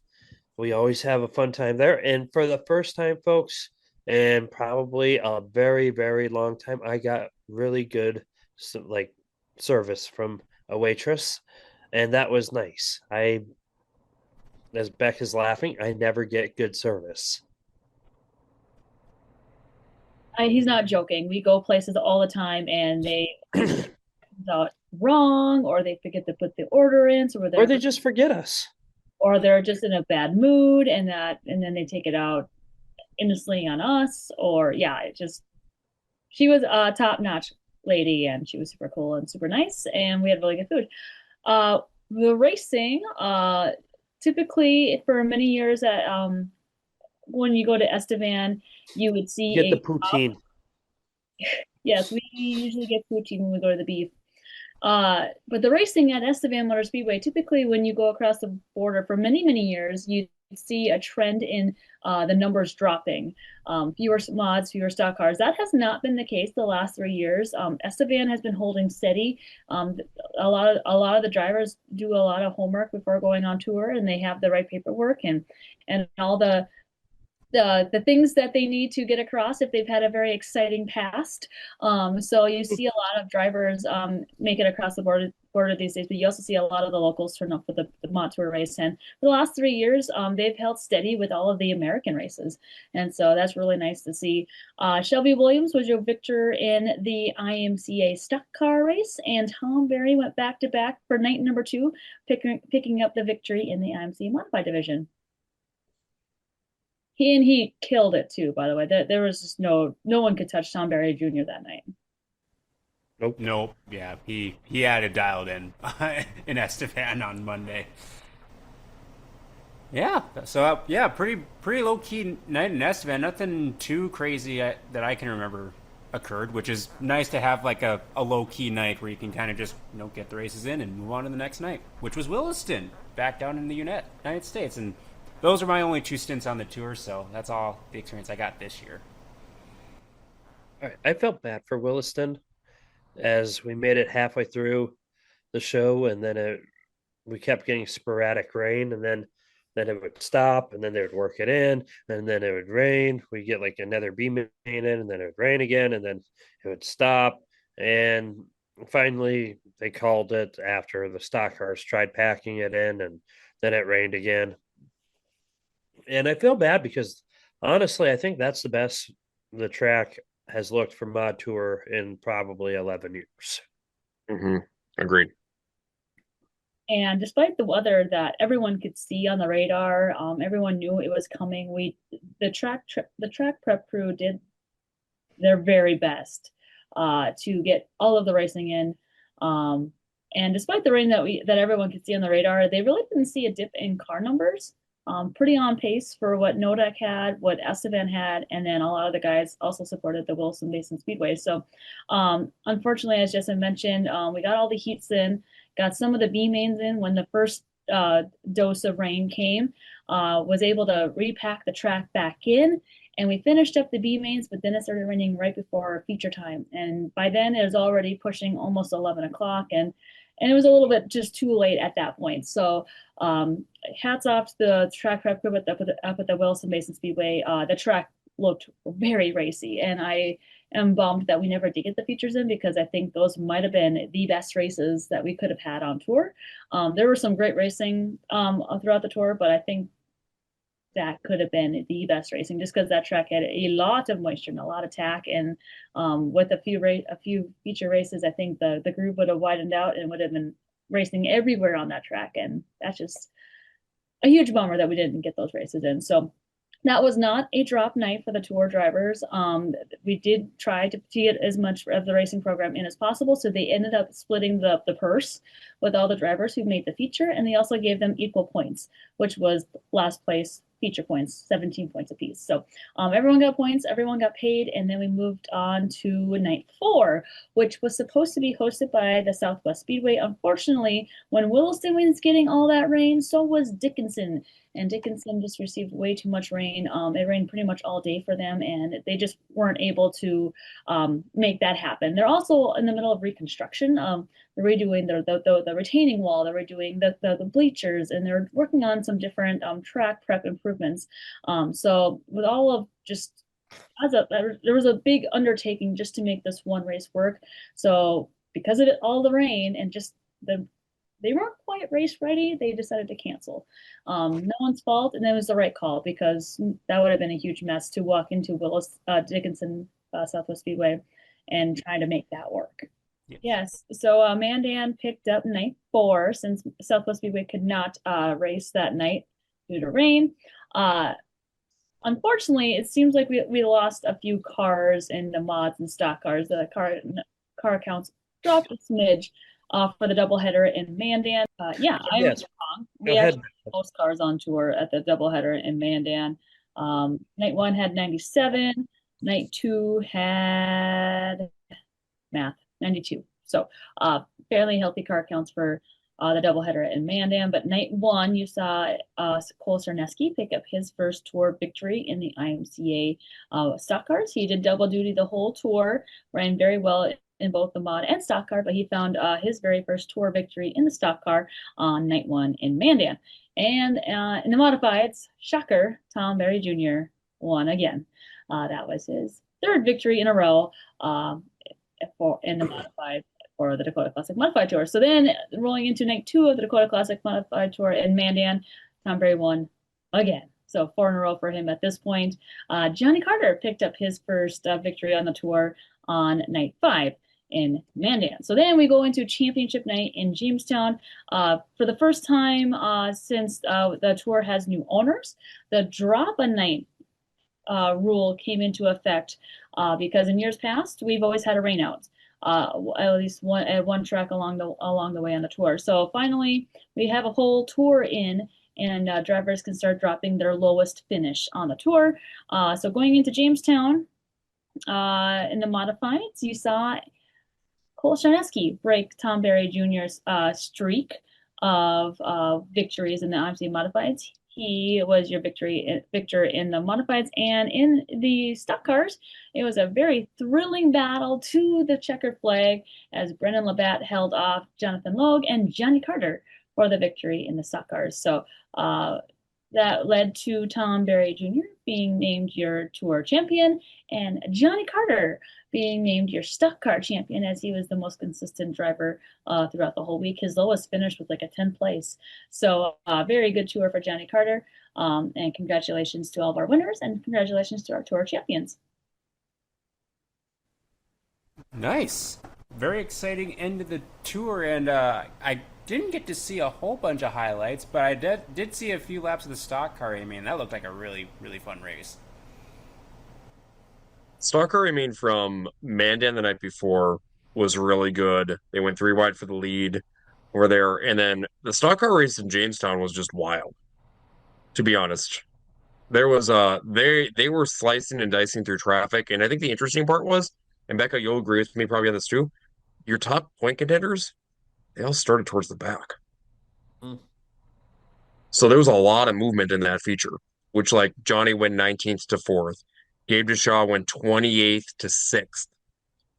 We always have a fun time there. And for the first time, folks, and probably a very, very long time, I got really good service from a waitress. And that was nice. As Beck is laughing, I never get good service. He's not joking. We go places all the time, and they comes out wrong, or they forget to put the order in, or they just forget us, or they're just in a bad mood, and then they take it out innocently on us. Or it just she was a top-notch lady, and she was super cool and super nice, and we had really good food. The racing, typically for many years at when you go to Estevan, you would Get the see a poutine. yes, we usually get poutine when we go to the beef. But the racing at Estevan Motor Speedway, typically when you go across the border for many, many years, you see a trend in the numbers dropping. Fewer mods, fewer stock cars. That has not been the case the last 3 years. Estevan has been holding steady. A lot of the drivers do a lot of homework before going on tour, and they have the right paperwork and all the things that they need to get across if they've had a very exciting past. So you see a lot of drivers make it across the border these days, but you also see a lot of the locals turn up for the Mod Tour race. And for the last 3 years, they've held steady with all of the American races. And so that's really nice to see. Shelby Williams was your victor in the IMCA stock car race, and Tom Berry went back to back for night number two, picking up the victory in the IMCA modified division. He killed it too, by the way. There was just no one could touch Tom Berry Jr. that night. Nope. Nope. Yeah, he had it dialed in Estevan on Monday. Yeah. So yeah, pretty low key night in Estevan. Nothing too crazy that I can remember occurred, which is nice to have like a low key night where you can kind of just get the races in and move on to the next night, which was Williston back down in the United States. And those are my only 2 stints on the tour, so that's all the experience I got this year. All right. I felt bad for Williston as we made it halfway through the show, and then we kept getting sporadic rain, and then it would stop, and then they would work it in, and then it would rain. We get like another B main in, and then it would rain again, and then it would stop. And finally, they called it after the stock cars tried packing it in, and then it rained again. And I feel bad because honestly, I think that's the best the track has looked for Mod Tour in probably 11 years. Hmm. Agreed. And despite the weather that everyone could see on the radar, everyone knew it was coming. The track prep crew did their very best to get all of the racing in. And despite the rain that everyone could see on the radar, they really didn't see a dip in car numbers. Pretty on pace for what Nodak had, what Estevan had, and then a lot of the guys also supported the Wilson Basin Speedway. So, unfortunately, as Justin mentioned, we got all the heats in, got some of the B mains in when the first dose of rain came, was able to repack the track back in, and we finished up the B mains, but then it started raining right before feature time. And by then it was already pushing almost 11 o'clock, and it was a little bit just too late at that point. So hats off to the track prep crew up at the Wilson Basin Speedway. The track looked very racy, and I am bummed that we never did get the features in because I think those might have been the best races that we could have had on tour. There was some great racing throughout the tour, but I think that could have been the best racing just because that track had a lot of moisture and a lot of tack. And with a few feature races, I think the group would have widened out and would have been racing everywhere on that track. And that's just a huge bummer that we didn't get those races in. So that was not a drop night for the tour drivers. We did try to get as much of the racing program in as possible. So they ended up splitting the purse with all the drivers who made the feature. And they also gave them equal points, which was last place feature points, 17 points apiece. So everyone got points, everyone got paid. And then we moved on to night 4, which was supposed to be hosted by the Southwest Speedway. Unfortunately, when Williston was getting all that rain, so was Dickinson. And Dickinson just received way too much rain. It rained pretty much all day for them, and they just weren't able to make that happen. They're also in the middle of reconstruction. They're redoing the retaining wall, they're redoing the bleachers, and they're working on some different track prep improvements. So with all of just there was a big undertaking just to make this one race work. So because of all the rain and just they weren't quite race ready, they decided to cancel. No one's fault, and it was the right call because that would have been a huge mess to walk into Dickinson Southwest Speedway and trying to make that work. Yes, so Mandan picked up night 4 since Southwest Speedway could not race that night due to rain. unfortunately, it seems like we lost a few cars in the mods and stock cars. The car counts dropped a smidge for the doubleheader in Mandan. Yeah, I was Yes, wrong. go We ahead. actually had most cars on tour at the doubleheader in Mandan. Night one had 97. Night two had math 92. So fairly healthy car counts for the doubleheader in Mandan. But night one, you saw Cole Cerneski pick up his first tour victory in the IMCA stock cars. He did double duty the whole tour, ran very well in both the mod and stock car, but he found his very first tour victory in the stock car on night one in Mandan. And in the modifieds, shocker, Tom Berry Jr. won again. That was his third victory in a row. For in the modified for the Dakota Classic Modified Tour. So then rolling into night two of the Dakota Classic Modified Tour in Mandan, Tom Berry won again. So four in a row for him at this point. Johnny Carter picked up his first victory on the tour on night five in Mandan. So then we go into championship night in Jamestown. For the first time since the tour has new owners, the drop a night rule came into effect because in years past we've always had a rainout. At least one at one track along the way on the tour. So finally, we have a whole tour in, and drivers can start dropping their lowest finish on the tour. So going into Jamestown in the modifieds, you saw Cole Charneski break Tom Berry Jr.'s streak of victories in the IMC modifieds. He was your victor in the modifieds, and in the stock cars, it was a very thrilling battle to the checkered flag as Brendan Labatt held off Jonathan Logue and Johnny Carter for the victory in the stock cars. So that led to Tom Berry Jr. being named your tour champion and Johnny Carter being named your stock car champion as he was the most consistent driver throughout the whole week. His lowest finish was like a 10th place. So very good tour for Johnny Carter. And congratulations to all of our winners and congratulations to our tour champions. Nice. Very exciting end of the tour, and I didn't get to see a whole bunch of highlights, but I did see a few laps of the stock car, Amy, and that looked like a really, really fun race. Stalker, I mean, from Mandan the night before was really good. They went three wide for the lead over there. And then the stock car race in Jamestown was just wild, to be honest. There was they were slicing and dicing through traffic. And I think the interesting part was, and Becca, you'll agree with me probably on this too, your top point contenders, they all started towards the back. Mm. So there was a lot of movement in that feature, which like Johnny went 19th to fourth. Gabe Deshaw went 28th to sixth.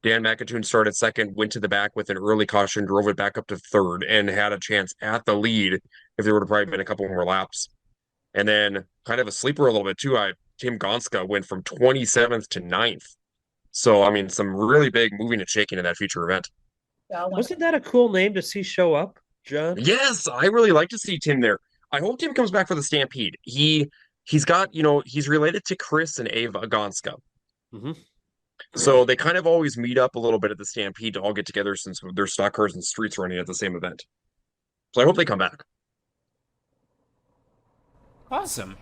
Dan McAtoon started second, went to the back with an early caution, drove it back up to third, and had a chance at the lead if there would have probably been a couple more laps. And then kind of a sleeper a little bit too. Tim Gonska went from 27th to ninth. So I mean, some really big moving and shaking in that feature event. Wasn't that a cool name to see show up, John? Yes, I really like to see Tim there. I hope Tim comes back for the Stampede. He's got, he's related to Chris and Ava Gonska. Mm-hmm. So they kind of always meet up a little bit at the Stampede to all get together since there's stock cars and streets running at the same event. So I hope they come back. Awesome.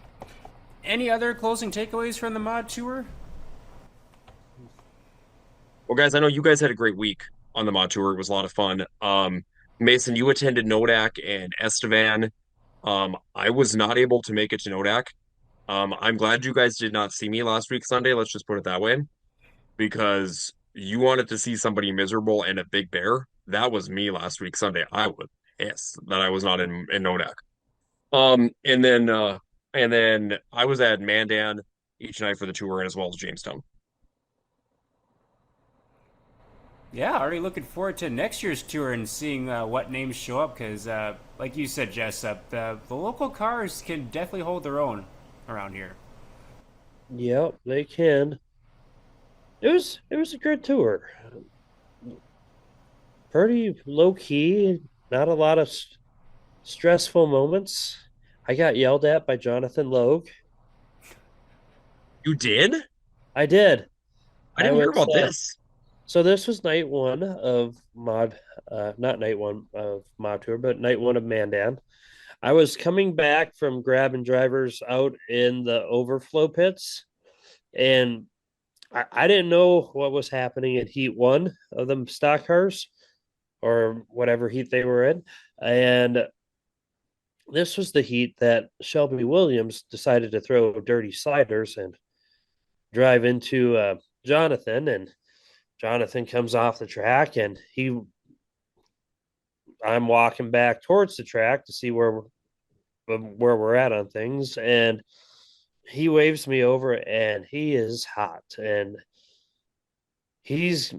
Any other closing takeaways from the mod tour? Well, guys, I know you guys had a great week on the mod tour. It was a lot of fun. Mason, you attended Nodak and Estevan. I was not able to make it to Nodak. I'm glad you guys did not see me last week Sunday. Let's just put it that way, because you wanted to see somebody miserable and a big bear. That was me last week Sunday. I was pissed that I was not in Nodak. And then I was at Mandan each night for the tour as well as Jamestown. Yeah, already looking forward to next year's tour and seeing what names show up because, like you said, Jess, the local cars can definitely hold their own around here. Yep, they can. It was a good tour. Pretty low key, not a lot of stressful moments. I got yelled at by Jonathan Logue. You did? I did. I I didn't hear was about this. So this was night one of mod, not night one of mod tour, but night one of Mandan. I was coming back from grabbing drivers out in the overflow pits, and I didn't know what was happening in heat one of the stock cars or whatever heat they were in. And this was the heat that Shelby Williams decided to throw dirty sliders and drive into Jonathan. And Jonathan comes off the track, and I'm walking back towards the track to see where we're at on things, and he waves me over, and he is hot, and he's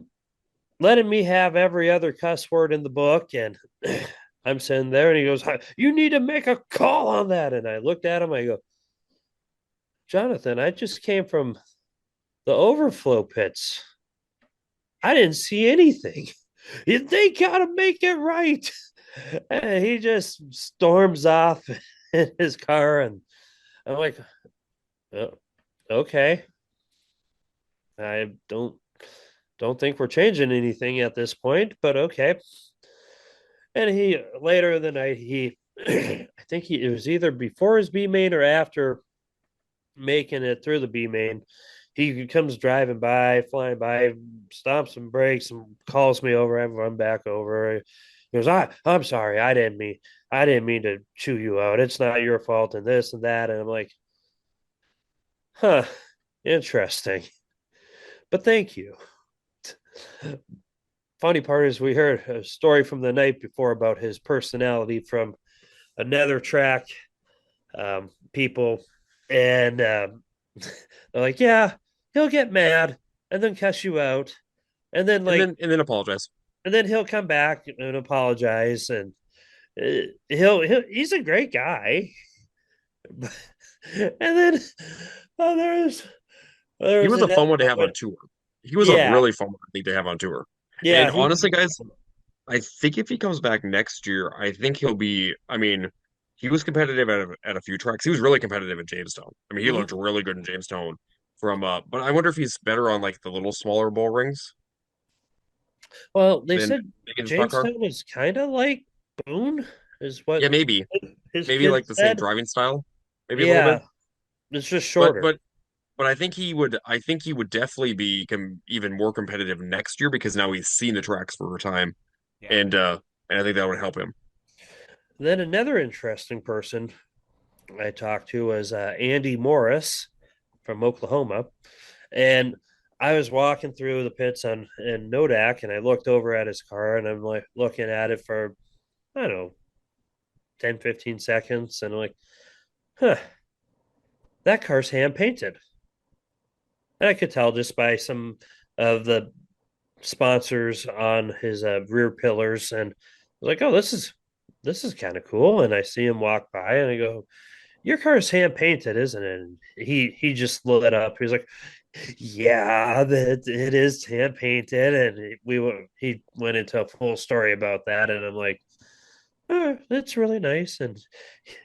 letting me have every other cuss word in the book, and I'm sitting there, and he goes, "You need to make a call on that." And I looked at him, I go, "Jonathan, I just came from the overflow pits. I didn't see anything. They gotta make it right." And he just storms off in his car, and I'm like, "Oh, okay. I don't think we're changing anything at this point, but okay." And he later in the night, I think it was either before his B main or after making it through the B main. He comes driving by, flying by, stomps and brakes, and calls me over. I run back over. He goes, I'm sorry, I didn't mean to chew you out. It's not your fault, and this and that." And I'm like, huh, interesting. But thank you. Funny part is we heard a story from the night before about his personality from another track people, and they're like, "Yeah, he'll get mad and then cuss you out, and then and then apologize. and then he'll come back and apologize, and he's a great guy." And then oh, He there's was a another fun one to have on moment. tour. He was a Yeah, really fun one, I think, to have on tour. And yeah, honestly, guys, I think if he comes back next year, I think he'll be. I mean, he was competitive at a few tracks. He was really competitive at Jamestown. I mean, he looked mhm. really good in Jamestown but I wonder if he's better on like the little smaller bull rings Well, they than said making the stock car. Jamestown is kind of like Boone, is what Yeah, maybe. his Maybe kid like the same said. driving style, maybe a little bit. Yeah, it's just But shorter. but but I think he would definitely be even more competitive next year because now he's seen the tracks for a time Yeah. and I think that would help him. Then another interesting person I talked to was Andy Morris from Oklahoma, and I was walking through the pits on in Nodak, and I looked over at his car, and I'm like looking at it for I don't know 10, 15 seconds, and I'm like, huh, that car's hand painted. And I could tell just by some of the sponsors on his rear pillars, and I was like, oh, this is kind of cool. And I see him walk by, and I go, your car's hand painted, isn't it? And he just lit up. He was like, yeah, that it is hand painted. And he went into a full story about that, and I'm like, oh, that's really nice. And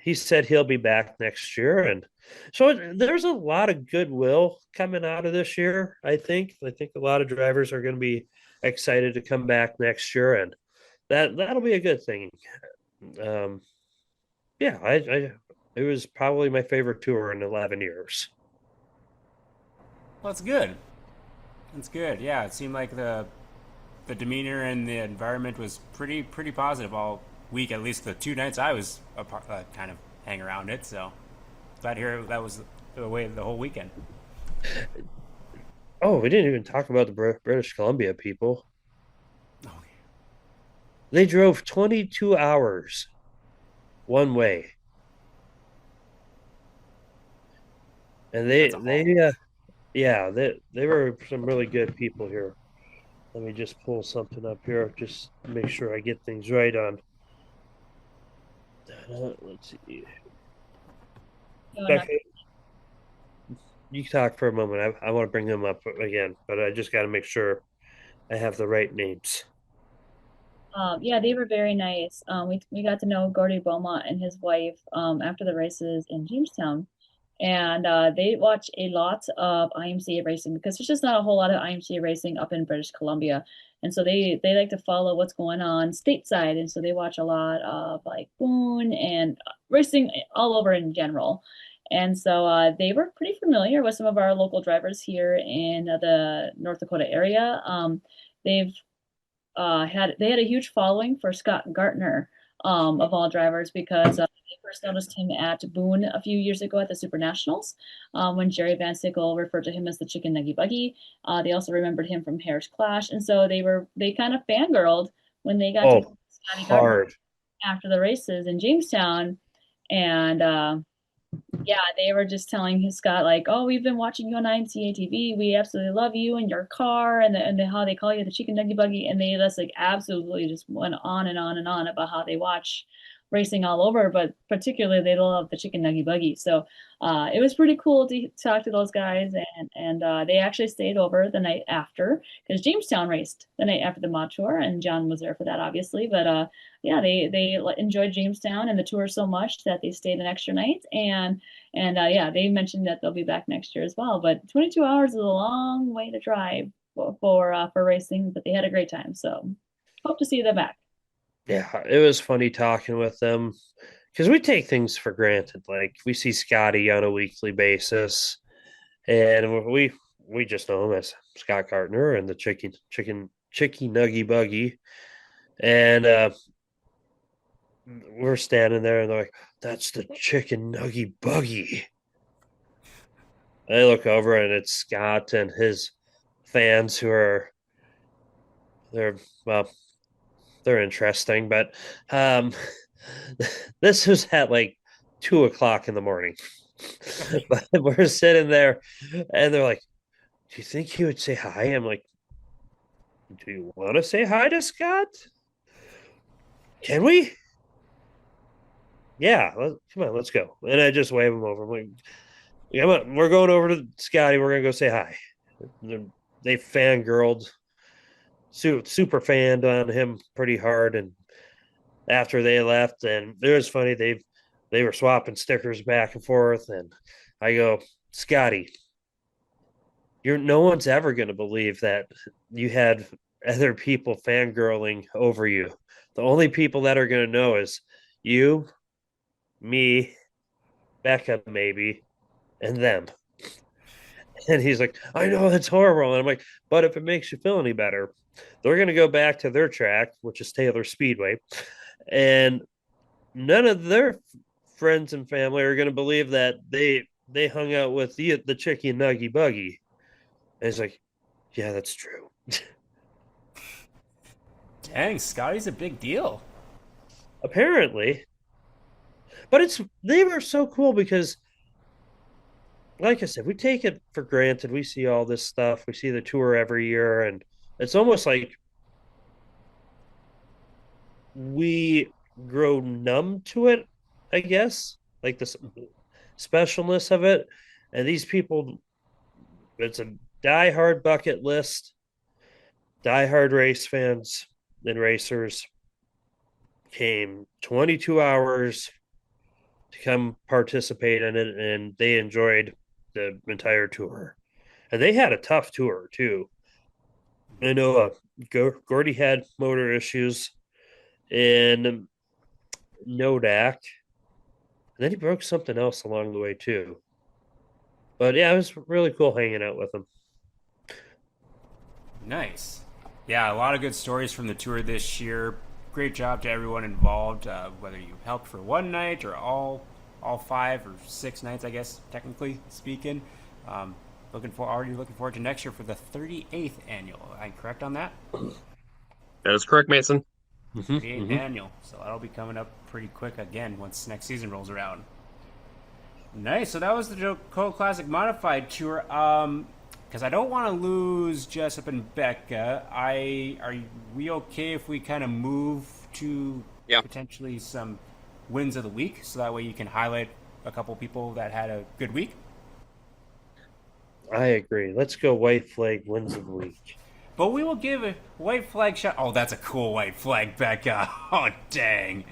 he said he'll be back next year. And so there's a lot of goodwill coming out of this year. I think a lot of drivers are going to be excited to come back next year, and that'll be a good thing. Um, yeah, I it was probably my favorite tour in 11 years. Well, it's good. It's good. Yeah, it seemed like the demeanor and the environment was pretty positive all week. At least the two nights I was kind of hang around it. So glad to hear that was the way the whole weekend. Oh, we didn't even talk about the British Columbia people. Okay. They drove 22 hours one way, and That's a haul. yeah, they were some really good people here. Let me just pull something up here, just to make sure I get things right on. Let's see. No, not Becca, you talk for a moment. I want to bring them up again, but I just got to make sure I have the right names. Yeah, they were very nice. We got to know Gordy Beaumont and his wife after the races in Jamestown, and they watch a lot of IMCA racing because there's just not a whole lot of IMCA racing up in British Columbia. And so they like to follow what's going on stateside. And so they watch a lot of like Boone and racing all over in general. And so they were pretty familiar with some of our local drivers here in the North Dakota area. They've they had a huge following for Scott Gartner, of all drivers, because they first noticed him at Boone a few years ago at the Super Nationals, when Jerry Van Sickle referred to him as the Chicken Nuggy Buggy. They also remembered him from Harris Clash, and so they kind of fangirled when they got to Oh, meet Scotty Gartner hard. after the races in Jamestown, and yeah, they were just telling his Scott like, "Oh, we've been watching you on IMCA TV. We absolutely love you and your car, and how they call you the chicken nuggy buggy." And they just like absolutely just went on and on and on about how they watch racing all over, but particularly they love the chicken nuggy buggy. So it was pretty cool to talk to those guys, and they actually stayed over the night after because Jamestown raced the night after the mod tour, and John was there for that, obviously. But yeah, they enjoyed Jamestown and the tour so much that they stayed an extra night, and yeah, they mentioned that they'll be back next year as well. But 22 hours is a long way to drive for racing, but they had a great time. So hope to see them back. Yeah, it was funny talking with them because we take things for granted. Like we see Scotty on a weekly basis, and we just know him as Scott Gardner and the Chicky Nuggy Buggy. And we're standing there and they're like, "That's the Chicken Nuggy Buggy." I look over and it's Scott and his fans who are they're well, they're interesting, but um this was at like 2 o'clock in the morning. But we're sitting there and they're like, "Do you think he would say hi?" I'm like, "Do you want to say hi to Scott? Can we?" Yeah, come on, let's go. And I just wave him over. I'm like, "Come on, we're going over to Scotty. We're gonna go say hi." They fangirled, super fanned on him pretty hard, and after they left, and it was funny. They were swapping stickers back and forth, and I go, "Scotty, you're no one's ever going to believe that you had other people fangirling over you. The only people that are going to know is you, me, Becca, maybe, and them." And he's like, "I know that's horrible." And I'm like, "But if it makes you feel any better, they're going to go back to their track, which is Taylor Speedway, and none of their friends and family are going to believe that they hung out with the Chicky Nuggy Buggy." And he's like, "Yeah, that's true." Dang, Scotty's a big deal. Apparently, but they were so cool because, like I said, we take it for granted. We see all this stuff. We see the tour every year, and it's almost like we grow numb to it, I guess, like the specialness of it. And these people, it's a die-hard bucket list, die-hard race fans and racers came 22 hours to come participate in it, and they enjoyed the entire tour. And they had a tough tour too. I know Gordy had motor issues in Nodak, and then he broke something else along the way too. But yeah, it was really cool hanging out with him. Nice. Yeah, a lot of good stories from the tour this year. Great job to everyone involved, whether you helped for one night or all 5 or 6 nights, I guess, technically speaking. Already looking forward to next year for the 38th annual. Am I correct on that? That is correct, Mason. 38th annual. So that'll be coming up pretty quick again once next season rolls around. Nice. So that was the Dakota Classic Modified Tour. Because I don't want to lose Jessup and Becca. Are we okay if we kind of move to Yeah. potentially some wins of the week, so that way you can highlight a couple people that had a good week? I agree. Let's go white flag wins of the week. But we will give a white flag shot. Oh, that's a cool white flag, Becca. Oh, dang.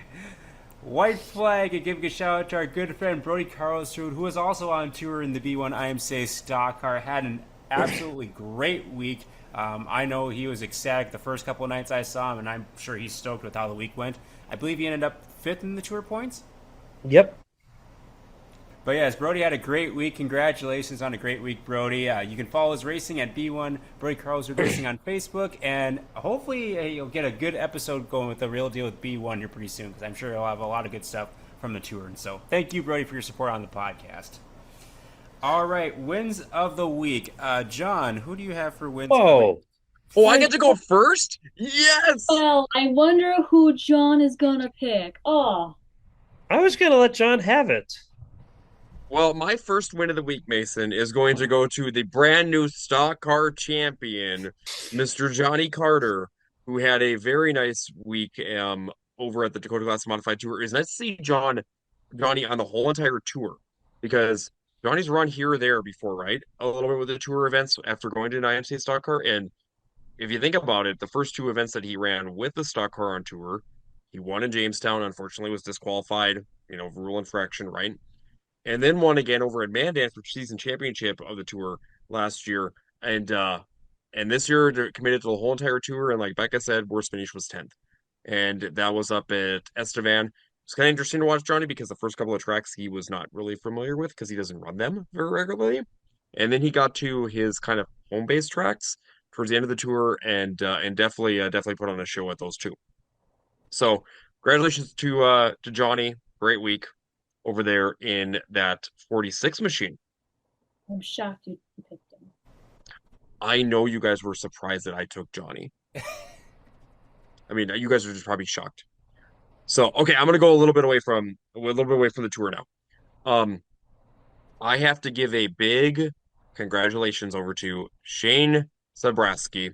White flag and giving a shout out to our good friend Brody Carlsrud, who was also on tour in the B1 IMCA stock car. Had an absolutely great week. I know he was ecstatic the first couple of nights I saw him, and I'm sure he's stoked with how the week went. I believe he ended up fifth in the tour points. Yep. But yes, Brody had a great week. Congratulations on a great week, Brody. You can follow his racing at B1 Brody Carlsrud Racing on Facebook, and hopefully you'll get a good episode going with the real deal with B1 here pretty soon, because I'm sure he'll have a lot of good stuff from the tour. And so, thank you, Brody, for your support on the podcast. All right, wins of the week. John, who do you have for wins of the week? Oh, Oh, I get to go first? Yes. Well, I wonder who John is gonna pick. Oh, I was going to let John have it. Well, my first win of the week, Mason, is going to go to the brand new stock car champion, Mr. Johnny Carter, who had a very nice week over at the Dakota Class Modified Tour. It's nice to see Johnny on the whole entire tour because Johnny's run here or there before, right? A little bit with the tour events after going to an IMC stock car. And if you think about it, the first two events that he ran with the stock car on tour, he won in Jamestown, unfortunately was disqualified, rule infraction, right? And then won again over at Mandan for season championship of the tour last year. And this year they're committed to the whole entire tour. And like Becca said, worst finish was 10th. And that was up at Estevan. It's kind of interesting to watch Johnny because the first couple of tracks he was not really familiar with because he doesn't run them very regularly. And then he got to his kind of home base tracks towards the end of the tour and definitely put on a show at those two. So congratulations to Johnny. Great week over there in that 46 machine. I'm shocked you picked him. I know you guys were surprised that I took Johnny. I mean, you guys are just probably shocked. So, okay, I'm gonna go a little bit away from the tour now. Um, I have to give a big congratulations over to Shane Zabrowski.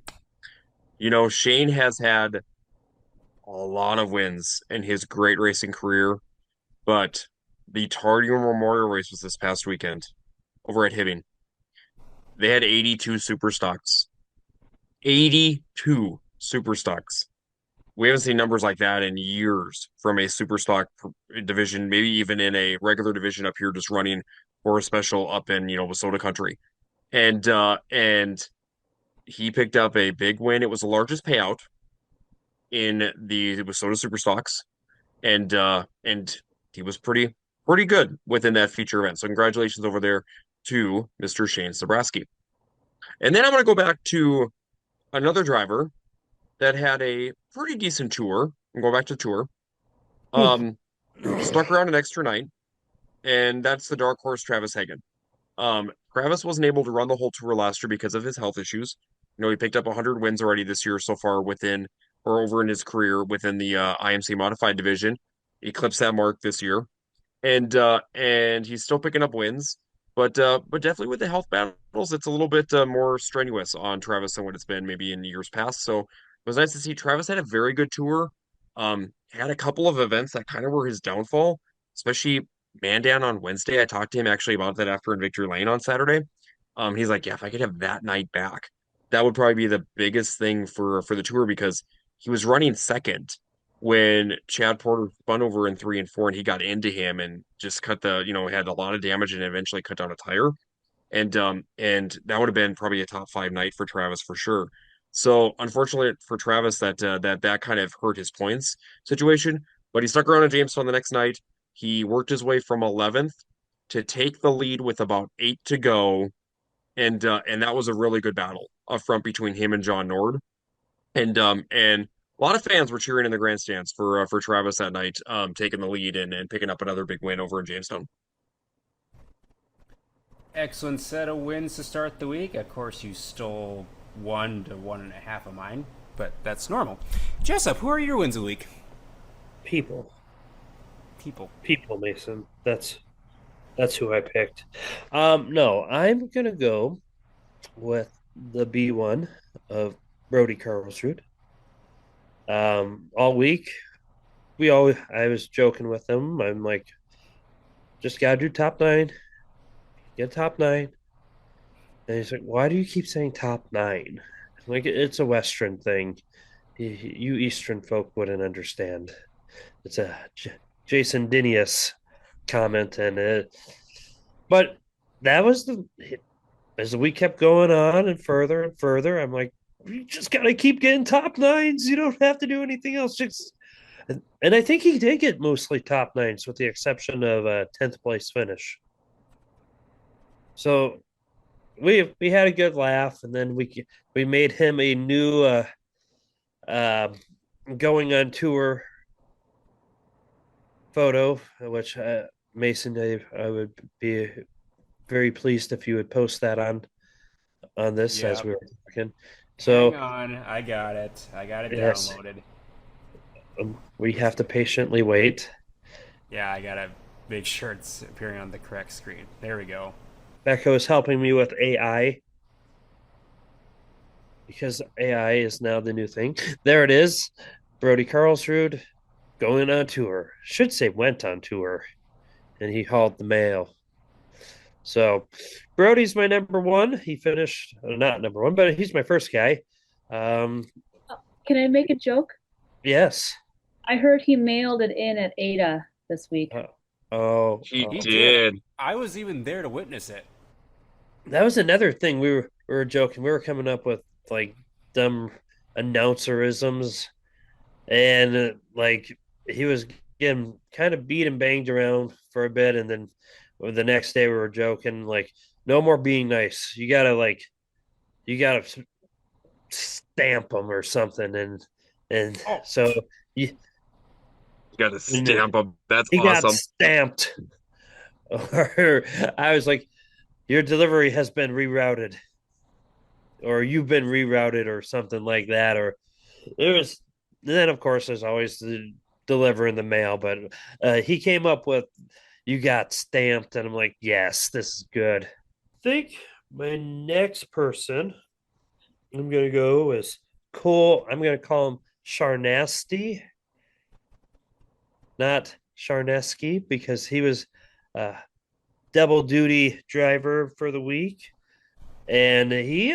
Shane has had a lot of wins in his great racing career, but the Tardium Memorial Race was this past weekend over at Hibbing. They had 82 super stocks. 82 super stocks. We haven't seen numbers like that in years from a super stock division, maybe even in a regular division up here, just running for a special up in, Wissota country. And he picked up a big win. It was the largest payout in the Wissota super stocks. And he was pretty good within that feature event. So congratulations over there to Mr. Shane Zabrowski. And then I'm going to go back to another driver that had a pretty decent tour. I'm going back to the tour. Stuck around an extra night, and that's the dark horse Travis Hagen. Travis wasn't able to run the whole tour last year because of his health issues. He picked up 100 wins already this year so far within or over in his career within the IMC modified division. Eclipsed that mark this year, and he's still picking up wins. But definitely with the health battles, it's a little bit more strenuous on Travis than what it's been maybe in years past. So it was nice to see Travis had a very good tour. Had a couple of events that kind of were his downfall, especially Mandan on Wednesday. I talked to him actually about that after in Victory Lane on Saturday. He's like, yeah, if I could have that night back, that would probably be the biggest thing for the tour because he was running second when Chad Porter spun over in 3 and 4 and he got into him and just had a lot of damage and eventually cut down a tire. And that would have been probably a top 5 night for Travis for sure. So unfortunately for Travis, that kind of hurt his points situation. But he stuck around in Jamestown the next night. He worked his way from 11th to take the lead with about 8 to go, and that was a really good battle up front between him and John Nord. And a lot of fans were cheering in the grandstands for Travis that night, taking the lead and picking up another big win over in Jamestown. Excellent set of wins to start the week. Of course, you stole 1 to 1.5 of mine, but that's normal. Jessup, who are your wins of the week? People, People. Mason. That's who I picked. No, I'm gonna go with the B1 of Brody Carlsrud. All week, I was joking with him. I'm like, just gotta do top 9, get top 9. And he's like, why do you keep saying top 9? Like, it's a Western thing. You Eastern folk wouldn't understand. It's a Jason Dinius comment, but that was the as the week kept going on and further. I'm like, you just gotta keep getting top nines. You don't have to do anything else. Just and I think he did get mostly top nines, with the exception of a 10th place finish. So we had a good laugh, and then we made him a new uh, going on tour photo, which Mason, I would be very pleased if you would post that on this as Yep. we were talking. Hang So on, I got it. I got it yes, downloaded. we have to patiently wait. Yeah, I gotta make sure it's appearing on the correct screen. There we go. Becca is helping me with AI because AI is now the new thing. There it is. Brody Karlsrud going on tour. Should say went on tour, and he hauled the mail. So Brody's my number one. He finished not number one, but he's my first guy. Um, Can I make a joke? yes. I heard he mailed it in at Ada this week. Uh, oh, He He oh, did. did. I was even there to witness it. that was another thing we were joking. We were coming up with like dumb announcerisms, and like he was getting kind of beat and banged around for a bit, and then the next day we were joking like, no more being nice. You gotta stamp them or something, and Oh, so you, Got to and stamp him. That's he got awesome. stamped. Or I was like, your delivery has been rerouted, or you've been rerouted, or something like that. Or it was. Then of course there's always the delivering the mail, but he came up with, you got stamped, and I'm like, yes, this is good. I think my next person I'm gonna go is Cole. I'm gonna call him Sharnasty, not Sharnesky, because he was a double duty driver for the week, and he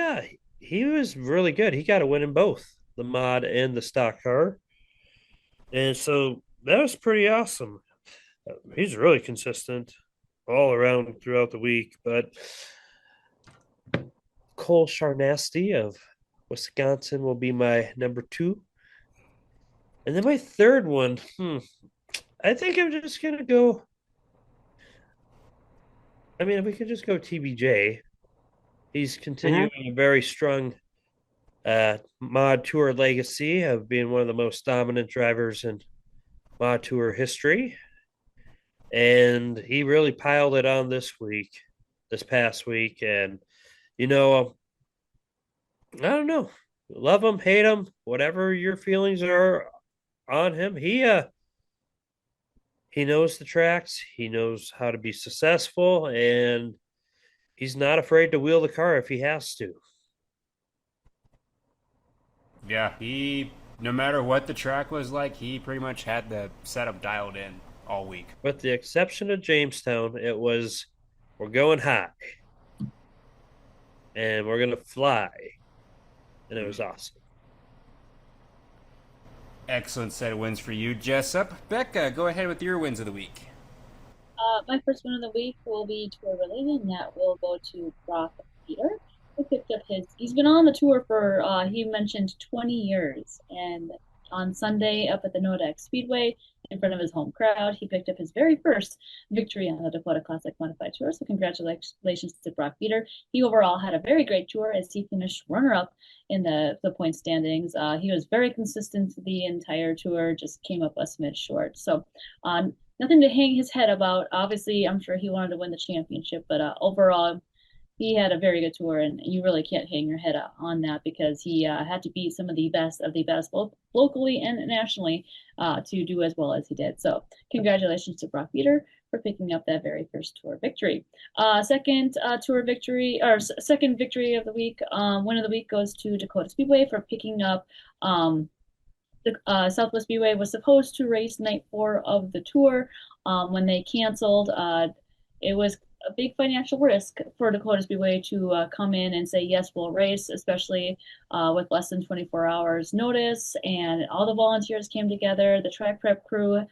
was really good. He got a win in both the mod and the stock car, and so that was pretty awesome. He's really consistent all around throughout the week. But Cole Sharnasty of Wisconsin will be my number two, and then my third one. I think I'm just gonna go. I mean, we could just go TBJ. He's Mhm. continuing a very strong mod tour legacy of being one of the most dominant drivers in mod tour history, and he really piled it on this past week, and you know, I don't know, love him, hate him, whatever your feelings are on him. He knows the tracks, he knows how to be successful, and he's not afraid to wheel the car if he has to. yeah, no matter what the track was like, he pretty much had the setup dialed in all week. With the exception of Jamestown, it was, we're going high and we're gonna fly, and it was awesome. Excellent set of wins for you, Jessup. Becca, go ahead with your wins of the week. My first one of the week will be tour related, and that will go to Brock Peter, who picked up he's been on the tour for, he mentioned 20 years. And on Sunday, up at the Nodex Speedway, in front of his home crowd, he picked up his very first victory on the Dakota Classic Modified Tour. So, congratulations to Brock Peter. He overall had a very great tour as he finished runner up in the point standings. He was very consistent the entire tour, just came up a smidge short. So, nothing to hang his head about. Obviously, I'm sure he wanted to win the championship, but overall, he had a very good tour, and you really can't hang your head on that because he had to beat some of the best, both locally and nationally, to do as well as he did. So, congratulations to Brock Peter for picking up that very first tour victory. Second tour victory, or second victory of the week, win of the week goes to Dakota Speedway for picking up. The Southwest Speedway was supposed to race night 4 of the tour. When they canceled, it was a big financial risk for Dakota Speedway to come in and say, yes, we'll race, especially with less than 24 hours notice. And all the volunteers came together. The track prep crew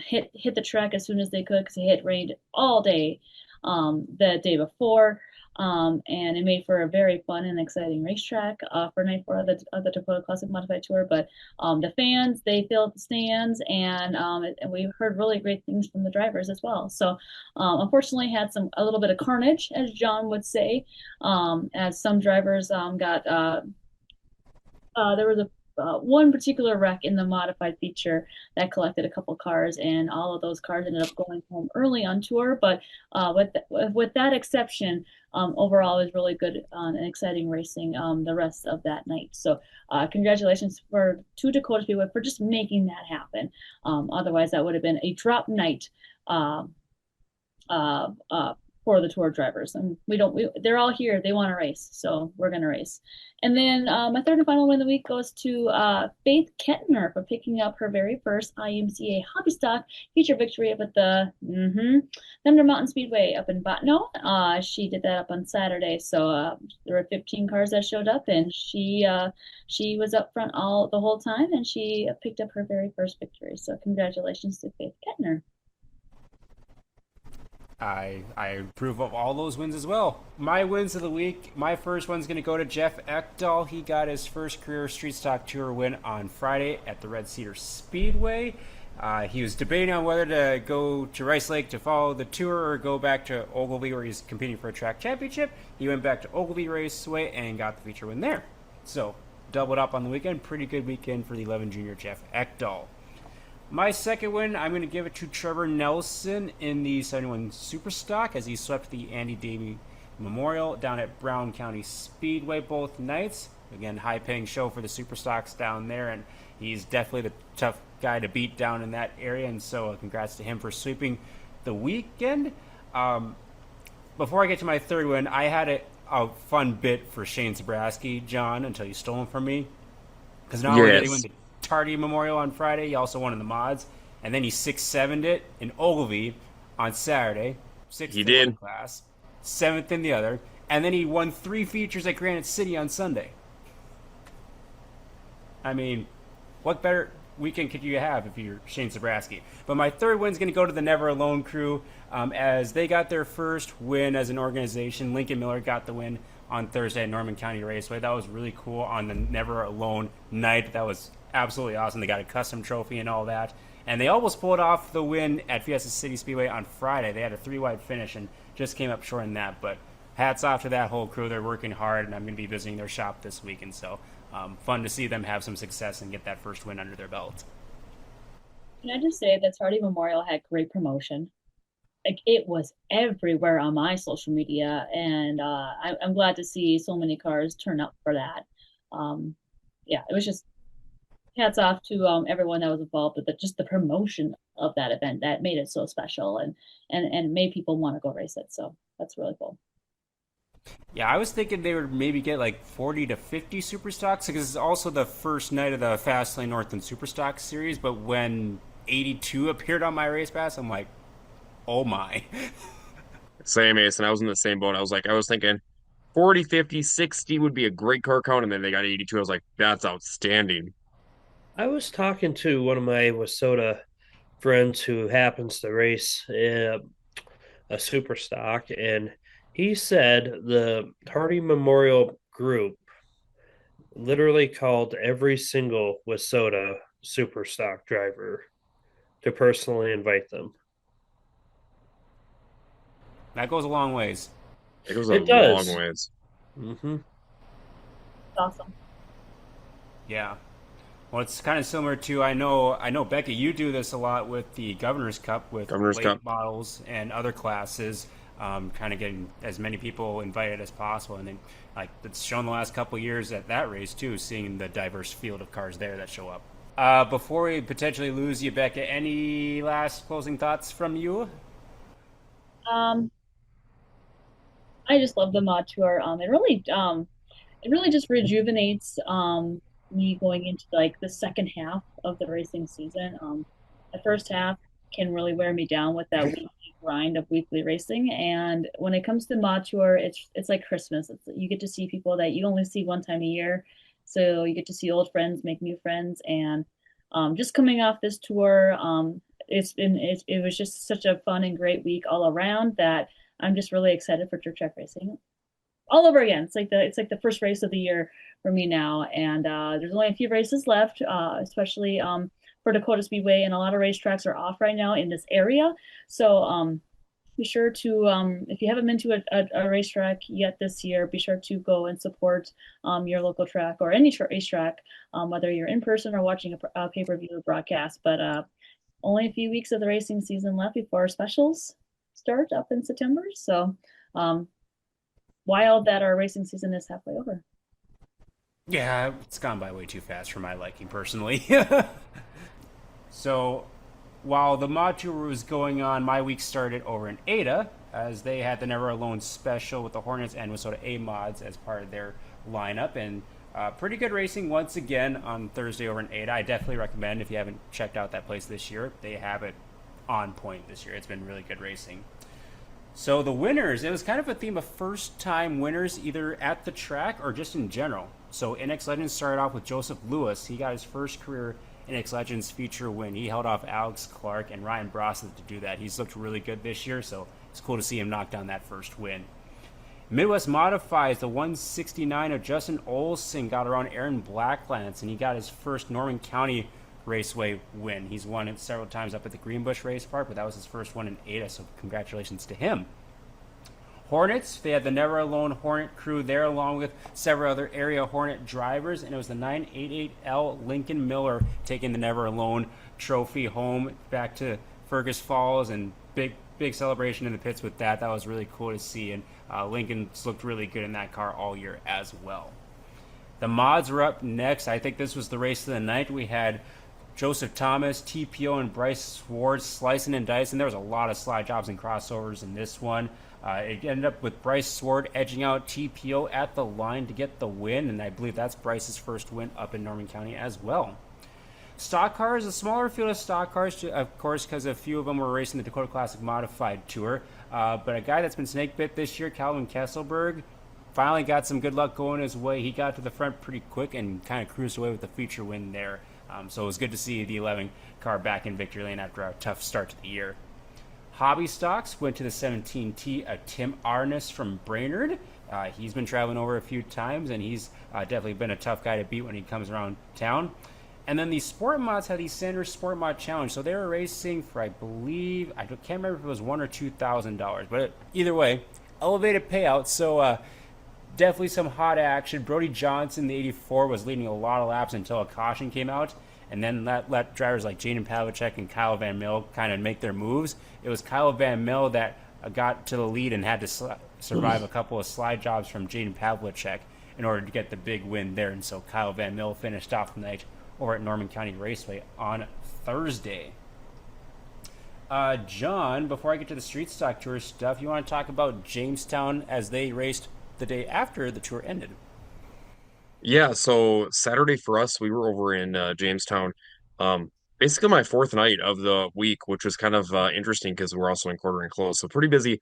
hit the track as soon as they could because it rained all day the day before. And it made for a very fun and exciting racetrack for night four of the Dakota Classic Modified Tour. But the fans, they filled the stands, and we heard really great things from the drivers as well. So, unfortunately, had a little bit of carnage, as John would say, as some drivers got there was a one particular wreck in the modified feature that collected a couple cars, and all of those cars ended up going home early on tour. But with that exception, overall, it was really good and exciting racing the rest of that night. So, congratulations to Dakota Speedway for just making that happen. Otherwise, that would have been a drop night. Uh, uh, uh, for the tour drivers, and they're all here. They want to race, so we're gonna race. And then my third and final win of the week goes to Faith Kettner for picking up her very first IMCA Hobby Stock feature victory up at the Thunder Mountain Speedway up in Botno. She did that up on Saturday, so there were 15 cars that showed up, and she was up front all the whole time, and she picked up her very first victory. So congratulations to Faith Kettner. I approve of all those wins as well. My wins of the week, my first one's going to go to Jeff Ekdahl. He got his first career Street Stock Tour win on Friday at the Red Cedar Speedway. He was debating on whether to go to Rice Lake to follow the tour or go back to Ogilvie where he's competing for a track championship. He went back to Ogilvie Raceway and got the feature win there. So, doubled up on the weekend. Pretty good weekend for the 11 junior Jeff Ekdahl. My second win, I'm going to give it to Trevor Nelson in the 71 Superstock as he swept the Andy Davey Memorial down at Brown County Speedway both nights. Again, high-paying show for the Superstocks down there, and he's definitely the tough guy to beat down in that area, and so congrats to him for sweeping the weekend. Before I get to my third win, I had a fun bit for Shane Zabrowski, John, until you stole him from me. Because not only did he win Yes, the Tardy Memorial on Friday, he also won in the mods, and then he 6-7'd it in Ogilvie on Saturday, he sixth in one did. class, seventh in the other, and then he won 3 features at Granite City on Sunday. I mean, what better weekend could you have if you're Shane Zabrowski? But my third win's going to go to the Never Alone crew as they got their first win as an organization. Lincoln Miller got the win on Thursday at Norman County Raceway. That was really cool on the Never Alone night. That was absolutely awesome. They got a custom trophy and all that. And they almost pulled off the win at Fiesta City Speedway on Friday. They had a 3-wide finish and just came up short in that. But hats off to that whole crew. They're working hard, and I'm going to be visiting their shop this week. And so fun to see them have some success and get that first win under their belt. Can I just say that Tardy Memorial had great promotion? Like it was everywhere on my social media, and I'm glad to see so many cars turn up for that. Um, yeah, it was just hats off to everyone that was involved with just the promotion of that event that made it so special and made people want to go race it. So that's really cool. Yeah, I was thinking they would maybe get like 40 to 50 super stocks because it's also the first night of the Fastlane Northland Super Stock series. But when 82 appeared on my race pass, I'm like, oh my. Same ace, and I was in the same boat. I was thinking 40, 50, 60 would be a great car count, and then they got 82. I was like, that's outstanding. I was talking to one of my Wasota friends who happens to race a super stock, and he said the Hardy Memorial group literally called every single Wasota super stock driver to personally invite them. That goes a long ways. It goes a It long does. ways. Mm-hmm. Awesome. Yeah. Well, it's kind of similar to I know Becky, you do this a lot with the Governor's Cup with Governor's Cup. late models and other classes, kind of getting as many people invited as possible, and then like it's shown the last couple of years at that race too, seeing the diverse field of cars there that show up. Before we potentially lose you, Becca, any last closing thoughts from you? Um, I just love the mod tour. It really just rejuvenates me going into like the second half of the racing season. The first half can really wear me down with that weekly grind of weekly racing. And when it comes to mod tour, it's like Christmas. You get to see people that you only see one time a year, so you get to see old friends, make new friends, and just coming off this tour, it was just such a fun and great week all around that I'm just really excited for dirt track racing all over again. It's like the first race of the year for me now, and there's only a few races left, especially for Dakota Speedway, and a lot of racetracks are off right now in this area. So be sure to, if you haven't been to a racetrack yet this year, be sure to go and support your local track or any racetrack, whether you're in person or watching a pay-per-view broadcast. But only a few weeks of the racing season left before our specials start up in September. So um, wild that our racing season is halfway over. Yeah, it's gone by way too fast for my liking personally. So while the mod tour was going on, my week started over in Ada as they had the Never Alone special with the Hornets and Minnesota A mods as part of their lineup. And pretty good racing once again on Thursday over in Ada. I definitely recommend if you haven't checked out that place this year. They have it on point this year. It's been really good racing. So the winners, it was kind of a theme of first-time winners, either at the track or just in general. So NX Legends started off with Joseph Lewis. He got his first career NX Legends feature win. He held off Alex Clark and Ryan Brosset to do that. He's looked really good this year, so it's cool to see him knock down that first win. Midwest Modifies, the 169 of Justin Olson got around Aaron Blacklance, and he got his first Norman County Raceway win. He's won it several times up at the Greenbush Race Park, but that was his first one in Ada, so congratulations to him. Hornets, they had the Never Alone Hornet crew there along with several other area Hornet drivers, and it was the 988L Lincoln Miller taking the Never Alone trophy home back to Fergus Falls, and big celebration in the pits with that. That was really cool to see, and Lincoln's looked really good in that car all year as well. The mods were up next. I think this was the race of the night. We had Joseph Thomas, TPO, and Bryce Swartz slicing and dicing. There was a lot of slide jobs and crossovers in this one. It ended up with Bryce Sword edging out TPO at the line to get the win, and I believe that's Bryce's first win up in Norman County as well. Stock cars, a smaller field of stock cars, of course, because a few of them were racing the Dakota Classic Modified Tour. But a guy that's been snake bit this year, Calvin Kesselberg, finally got some good luck going his way. He got to the front pretty quick and kind of cruised away with the feature win there. So it was good to see the 11 car back in victory lane after a tough start to the year. Hobby stocks went to the 17T of Tim Arness from Brainerd. He's been traveling over a few times, and he's definitely been a tough guy to beat when he comes around town. And then the sport mods had the Sanders Sport Mod Challenge, so they were racing for, I believe, I can't remember if it was $1,000 or $2,000, but either way, elevated payouts. So definitely some hot action. Brody Johnson, the 84, was leading a lot of laps until a caution came out, and then let drivers like Jaden Pavlicek and Kyle Van Mill kind of make their moves. It was Kyle Van Mill that got to the lead and had to survive a couple of slide jobs from Jaden Pavlicek in order to get the big win there. And so Kyle Van Mill finished off the night over at Norman County Raceway on Thursday. John, before I get to the street stock tour stuff, you want to talk about Jamestown as they raced the day after the tour ended? Yeah, so Saturday for us, we were over in Jamestown. Basically my fourth night of the week, which was kind of interesting because we're also in quarter and close. So pretty busy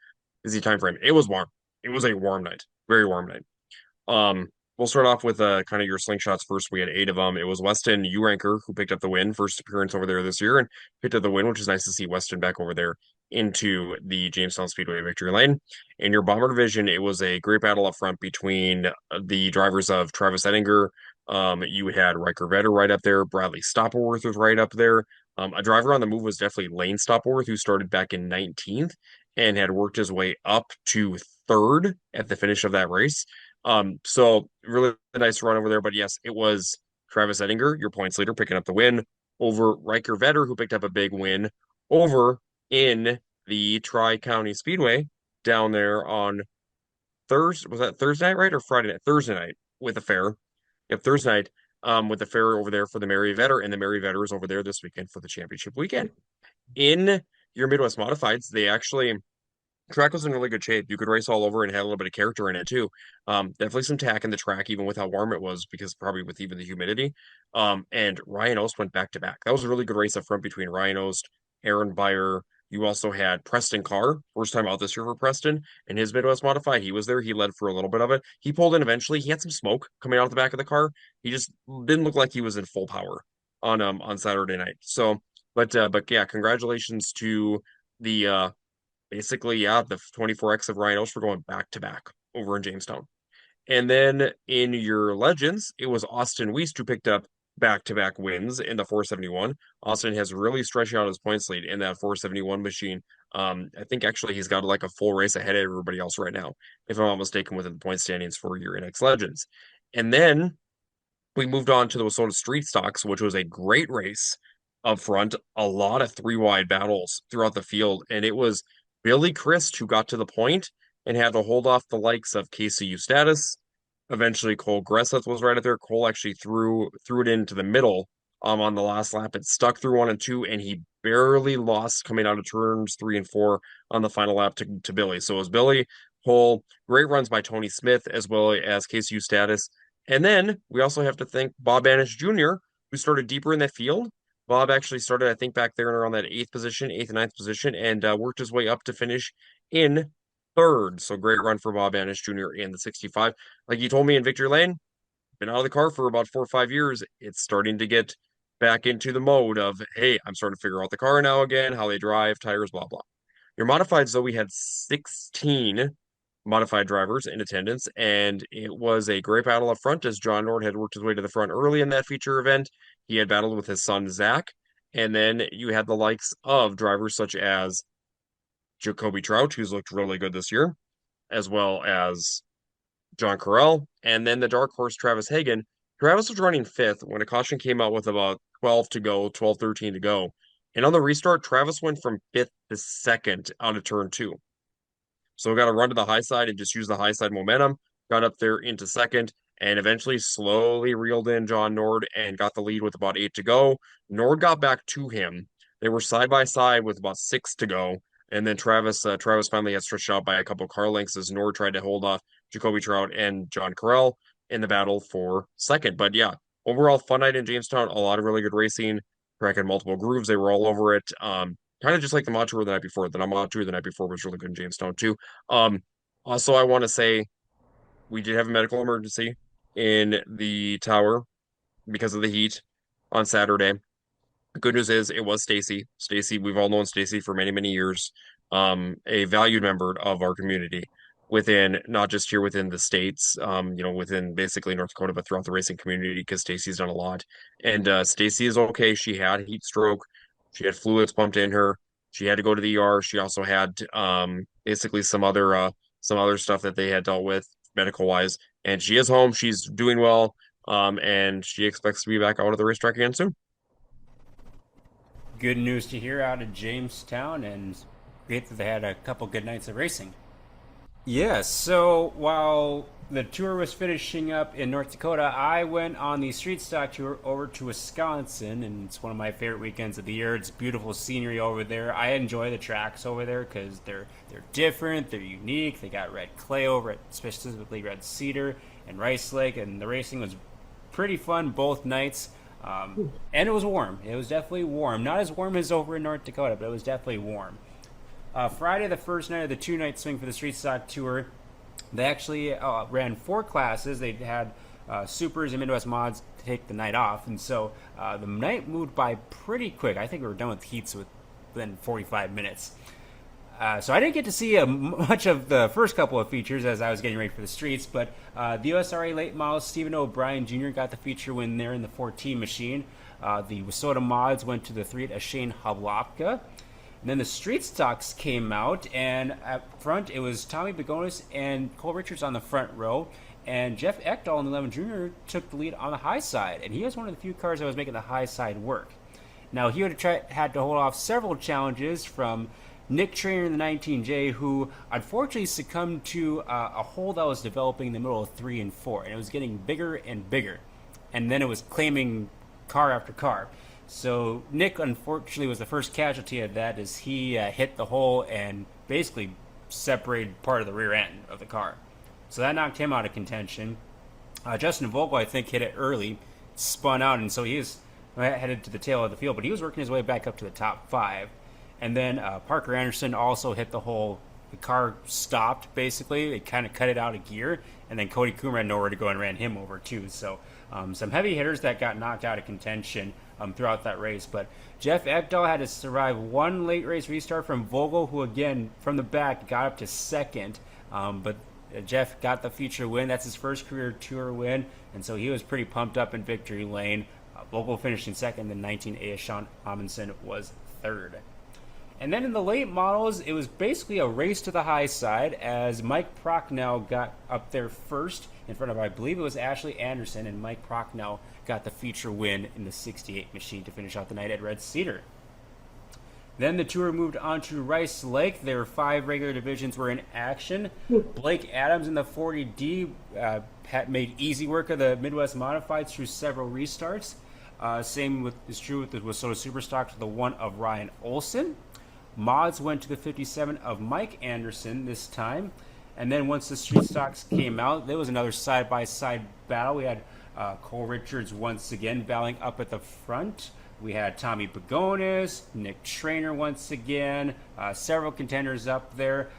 time frame. It was warm. It was a warm night, very warm night. We'll start off with kind of your slingshots first. We had eight of them. It was Weston Uranker who picked up the win, first appearance over there this year, and picked up the win, which is nice to see Weston back over there into the Jamestown Speedway victory lane. In your bomber division, it was a great battle up front between the drivers of Travis Ettinger. You had Riker Vetter right up there. Bradley Stopperworth was right up there. A driver on the move was definitely Lane Stopperworth, who started back in 19th and had worked his way up to third at the finish of that race. So really nice run over there. But yes, it was Travis Ettinger, your points leader, picking up the win over Riker Vetter, who picked up a big win over in the Tri-County Speedway down there on Thursday. Was that Thursday night, right? Or Friday night? Thursday night with the fair. Yep, Thursday night with the fair over there for the Mary Vetter, and the Mary Vetter is over there this weekend for the championship weekend. In your Midwest Modifieds, they actually track was in really good shape. You could race all over and had a little bit of character in it too. Definitely some tack in the track, even with how warm it was, because probably with even the humidity. And Ryan Ost went back to back. That was a really good race up front between Ryan Ost Aaron Beyer. You also had Preston Carr, first time out this year for Preston, in his Midwest Modified. He was there. He led for a little bit of it. He pulled in eventually. He had some smoke coming out of the back of the car. He just didn't look like he was in full power on Saturday night. So, but yeah, congratulations to the basically yeah the 24X of Ryan Osh for going back to back over in Jamestown. And then in your legends, it was Austin Weist who picked up back-to-back wins in the 471. Austin has really stretched out his points lead in that 471 machine. I think actually he's got like a full race ahead of everybody else right now, if I'm not mistaken, within the point standings for your NX Legends. And then we moved on to the Wissota Street Stocks, which was a great race up front. A lot of three wide battles throughout the field, and it was Billy Christ who got to the point and had to hold off the likes of KCU Status. Eventually, Cole Gresseth was right up there. Cole actually threw it into the middle on the last lap. It stuck through 1 and 2, and he barely lost coming out of turns 3 and 4 on the final lap to Billy. So it was Billy, Cole, great runs by Tony Smith as well as KCU Status. And then we also have to thank Bob Banish Jr., who started deeper in that field. Bob actually started, I think, back there and around that eighth and ninth position, and worked his way up to finish in third. So great run for Bob Banish Jr. in the 65. Like you told me in Victory Lane, been out of the car for about 4 or 5 years. It's starting to get back into the mode of, hey, I'm starting to figure out the car now again, how they drive, tires, blah, blah. Your modifieds, though, we had 16 modified drivers in attendance, and it was a great battle up front as John Nord had worked his way to the front early in that feature event. He had battled with his son, Zach, and then you had the likes of drivers such as Jacoby Trout, who's looked really good this year, as well as John Carell, and then the dark horse, Travis Hagan. Travis was running fifth when a caution came out with about 12 to go, 12, 13 to go. And on the restart, Travis went from fifth to second out of turn 2. So we got to run to the high side and just use the high side momentum. Got up there into second and eventually slowly reeled in John Nord and got the lead with about 8 to go. Nord got back to him. They were side by side with about 6 to go. And then Travis finally had stretched out by a couple car lengths as Nord tried to hold off Jacoby Trout and John Carell in the battle for second. But yeah, overall fun night in Jamestown. A lot of really good racing. Track had multiple grooves. They were all over it. Kind of just like the Mod Tour the night before. The Mod Tour the night before was really good in Jamestown too. Also, I want to say we did have a medical emergency in the tower because of the heat on Saturday. The good news is it was Stacy. Stacy, we've all known Stacy for many, many years. A valued member of our community within not just here within the states, within basically North Dakota, but throughout the racing community because Stacy's done a lot. And Stacy is okay. She had heat stroke. She had fluids pumped in her. She had to go to the ER. She also had basically some other stuff that they had dealt with medical wise. And she is home. She's doing well. And she expects to be back out of the racetrack again soon. Good news to hear out of Jamestown, and great that they had a couple good nights of racing. Yeah, so while the tour was finishing up in North Dakota, I went on the street stock tour over to Wisconsin, and it's one of my favorite weekends of the year. It's beautiful scenery over there. I enjoy the tracks over there because they're different, they're unique. They got red clay over it, specifically red cedar and Rice Lake, and the racing was pretty fun both nights. And it was warm. It was definitely warm. Not as warm as over in North Dakota, but it was definitely warm. Friday, the first night of the 2-night swing for the Street Stock Tour, they actually ran 4 classes. They had supers and Midwest mods to take the night off, and so the night moved by pretty quick. I think we were done with heats within 45 minutes. So I didn't get to see much of the first couple of features as I was getting ready for the streets, but the USRA late model Stephen O'Brien Jr. got the feature win there in the 14 machine. The Wissota mods went to the 3 at Shane Hablopka. And then the street stocks came out, and at front it was Tommy Begonis and Cole Richards on the front row, and Jeff Ekdahl in the 11 Jr. took the lead on the high side, and he was one of the few cars that was making the high side work. Now he would have had to hold off several challenges from Nick Trainer in the 19J, who unfortunately succumbed to a hole that was developing in the middle of 3 and 4, and it was getting bigger and bigger, and then it was claiming car after car. So Nick, unfortunately, was the first casualty of that as he hit the hole and basically separated part of the rear end of the car. So that knocked him out of contention. Justin Vogel, I think, hit it early, spun out, and so he is headed to the tail of the field, but he was working his way back up to the top 5. And then Parker Anderson also hit the car stopped basically. It kind of cut it out of gear. And then Cody Coomer had nowhere to go and ran him over too. So some heavy hitters that got knocked out of contention throughout that race. But Jeff Ekdahl had to survive one late race restart from Vogel, who again from the back got up to second. But Jeff got the feature win. That's his first career tour win, and so he was pretty pumped up in victory lane. Vogel finished in second, then 19A Sean Amundsen was third. And then in the late models, it was basically a race to the high side as Mike Prochnow got up there first in front of, I believe it was Ashley Anderson, and Mike Prochnow got the feature win in the 68 machine to finish out the night at Red Cedar. Then the tour moved on to Rice Lake. There were 5 regular divisions were in action. Blake Adams in the 40D made easy work of the Midwest Modifieds through several restarts. Same is true with the Wissota Superstocks, the one of Ryan Olson. Mods went to the 57 of Mike Anderson this time. And then once the street stocks came out, there was another side-by-side battle. We had Cole Richards once again battling up at the front. We had Tommy Pagonis, Nick Trainer once again, several contenders up there.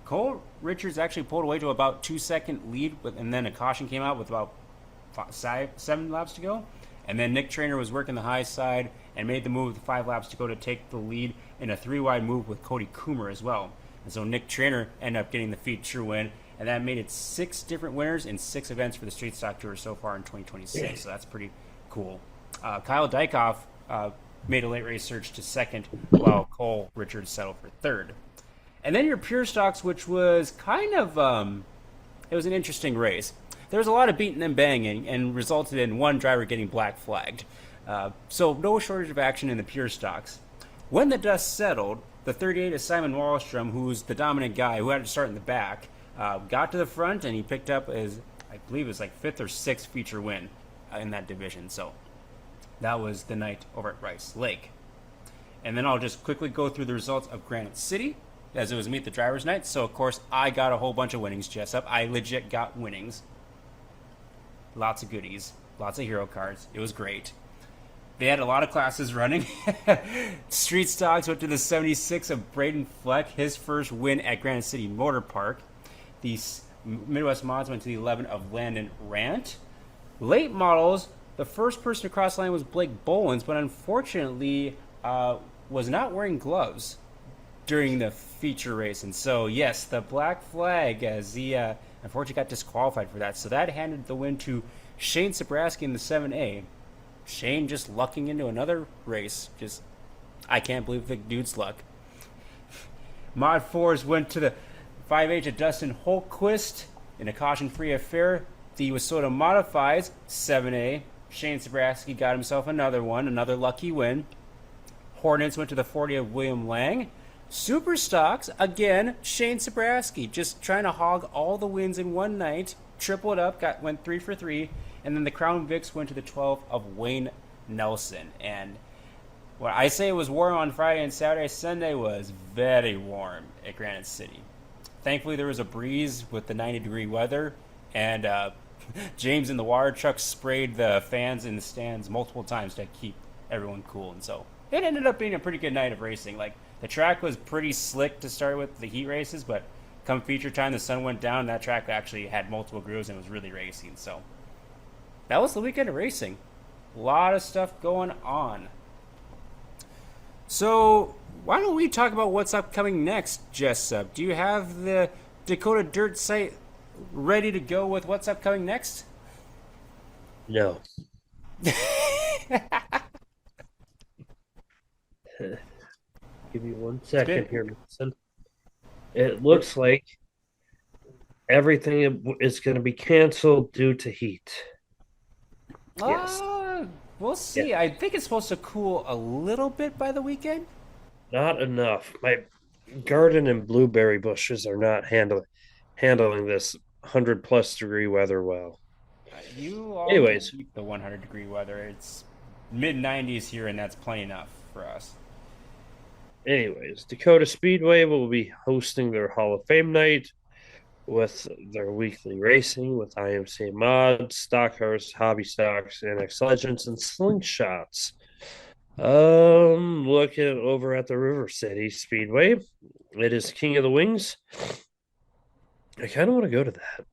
Cole Richards actually pulled away to about 2-second lead, and then a caution came out with about 7 laps to go. And then Nick Trainer was working the high side and made the move with 5 laps to go to take the lead in a 3-wide move with Cody Coomer as well. And so Nick Trainer ended up getting the feature win, and that made it 6 different winners in 6 events for the Street Stock Tour so far in 2026. So that's pretty cool. Kyle Dykoff made a late race surge to second, while Cole Richards settled for third. And then your pure stocks, which was kind of it was an interesting race. There was a lot of beating and banging, and resulted in one driver getting black flagged. So no shortage of action in the pure stocks. When the dust settled, the 38 of Simon Wallstrom, who's the dominant guy who had to start in the back, got to the front, and he picked up his, I believe it was like 5th or 6th feature win in that division. So that was the night over at Rice Lake. And then I'll just quickly go through the results of Granite City, as it was Meet the Drivers Night. So, of course, I got a whole bunch of winnings, Jessup. I legit got winnings. Lots of goodies. Lots of hero cards. It was great. They had a lot of classes running. Street Stocks went to the 76 of Braden Fleck, his first win at Granite City Motor Park. The Midwest Mods went to the 11 of Landon Rant. Late models, the first person to cross the line was Blake Bolins, but unfortunately was not wearing gloves during the feature race. And so, yes, the black flag, as he unfortunately got disqualified for that. So that handed the win to Shane Sabraski in the 7A. Shane just lucking into another race. Just, I can't believe the dude's luck. Mod 4s went to the 5H of Dustin Holtquist in a caution-free affair. The Wissota Modifieds, 7A. Shane Sabraski got himself another one, another lucky win. Hornets went to the 40 of William Lang. Super Stocks, again, Shane Sabraski, just trying to hog all the wins in one night. Tripled up, went 3 for 3. And then the Crown Vics went to the 12 of Wayne Nelson. And what I say was warm on Friday and Saturday, Sunday was very warm at Granite City. Thankfully, there was a breeze with the 90-degree weather. And James in the water truck sprayed the fans in the stands multiple times to keep everyone cool. And so it ended up being a pretty good night of racing. Like, the track was pretty slick to start with the heat races, but come feature time, the sun went down. That track actually had multiple grooves and was really racing. So that was the weekend of racing. A lot of stuff going on. So why don't we talk about what's upcoming next, Jessup? Do you have the Dakota Dirt site ready to go with what's upcoming next? No. Give me 1 second here, Mason. It looks like everything is going to be canceled due to heat. Yes. We'll see. Yeah. I think it's supposed to cool a little bit by the weekend. Not enough. My garden and blueberry bushes are not handling this 100+ degree weather well. You all Anyways, keep the 100-degree weather. It's mid-90s here, and that's plenty enough for us. Anyways, Dakota Speedway will be hosting their Hall of Fame night with their weekly racing with IMCA mods, stock cars, hobby stocks, NX Legends, and slingshots. Looking over at the River City Speedway, it is King of the Wings. I kind of want to go to that.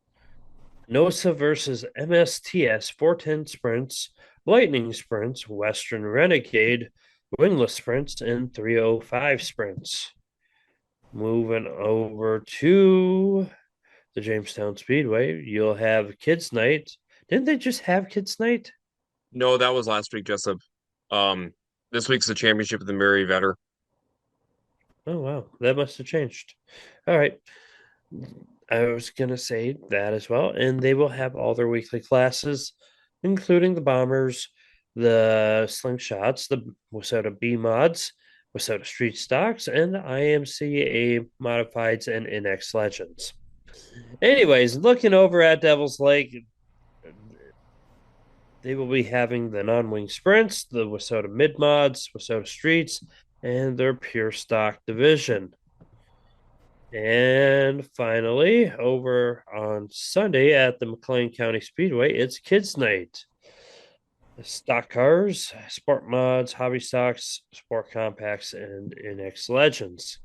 NOSA versus MSTS 410 sprints, Lightning sprints, Western Renegade, Wingless sprints, and 305 sprints. Moving over to the Jamestown Speedway, you'll have Kids Night. Didn't they just have Kids Night? No, that was last week, Jessup. Um, this week's the championship of the Mary Vetter. Oh wow, that must have changed. All right. I was gonna say that as well. And they will have all their weekly classes, including the bombers, the slingshots, the Wasota B mods, Wasota street stocks, and IMCA modifieds and NX legends. Anyways, looking over at Devil's Lake, they will be having the non-wing sprints, the Wasota mid mods, Wasota streets, and their pure stock division. And finally, over on Sunday at the McLean County Speedway, it's Kids Night. Stock cars, sport mods, hobby stocks, sport compacts, and NX Legends.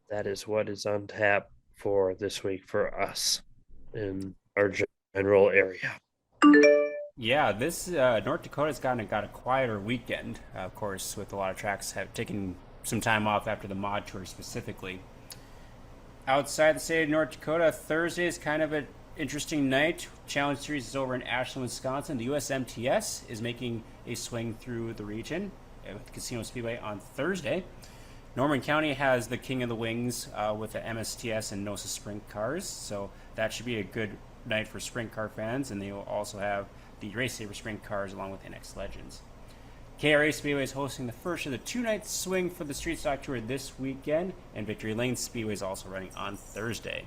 That is what is on tap for this week for us in our general area. Yeah, this North Dakota's got a quieter weekend, of course, with a lot of tracks have taken some time off after the mod tour specifically. Outside the state of North Dakota, Thursday is kind of an interesting night. Challenge Series is over in Ashland, Wisconsin. The USMTS is making a swing through the region with Casino Speedway on Thursday. Norman County has the King of the Wings with the MSTS and NOSA sprint cars, so that should be a good night for sprint car fans, and they will also have the Race Saver sprint cars along with NX Legends. KRA Speedway is hosting the first of the two-night swing for the Street Stock Tour this weekend, and Victory Lane Speedway is also running on Thursday.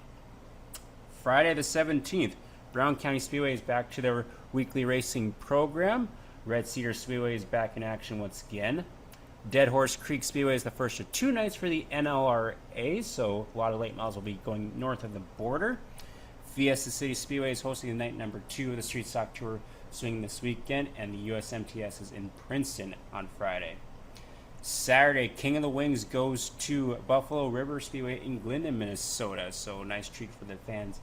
Friday the 17th, Brown County Speedway is back to their weekly racing program. Red Cedar Speedway is back in action once again. Dead Horse Creek Speedway is the first of two nights for the NLRA, so a lot of late models will be going north of the border. Fiesta City Speedway is hosting the night number 2 of the Street Stock Tour swing this weekend, and the USMTS is in Princeton on Friday. Saturday, King of the Wings goes to Buffalo River Speedway in Glendon, Minnesota, so nice treat for the fans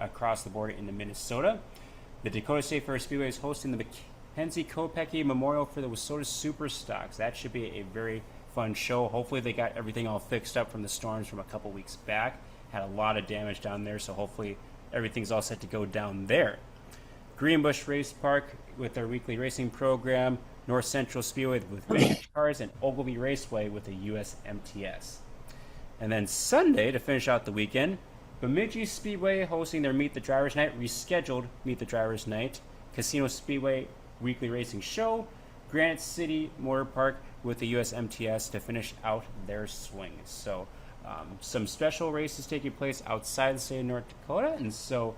across the border into Minnesota. The Dakota State Fair Speedway is hosting the Mackenzie Kopecki Memorial for the Wasota Super Stocks. That should be a very fun show. Hopefully they got everything all fixed up from the storms from a couple weeks back. Had a lot of damage down there, so hopefully everything's all set to go down there. Greenbush Race Park with their weekly racing program, North Central Speedway with vintage cars, and Ogilvy Raceway with the USMTS. And then Sunday, to finish out the weekend, Bemidji Speedway hosting their Meet the Drivers Night, rescheduled Meet the Drivers Night, Casino Speedway weekly racing show, Granite City Motor Park with the USMTS to finish out their swing. So some special races taking place outside the state of North Dakota, and so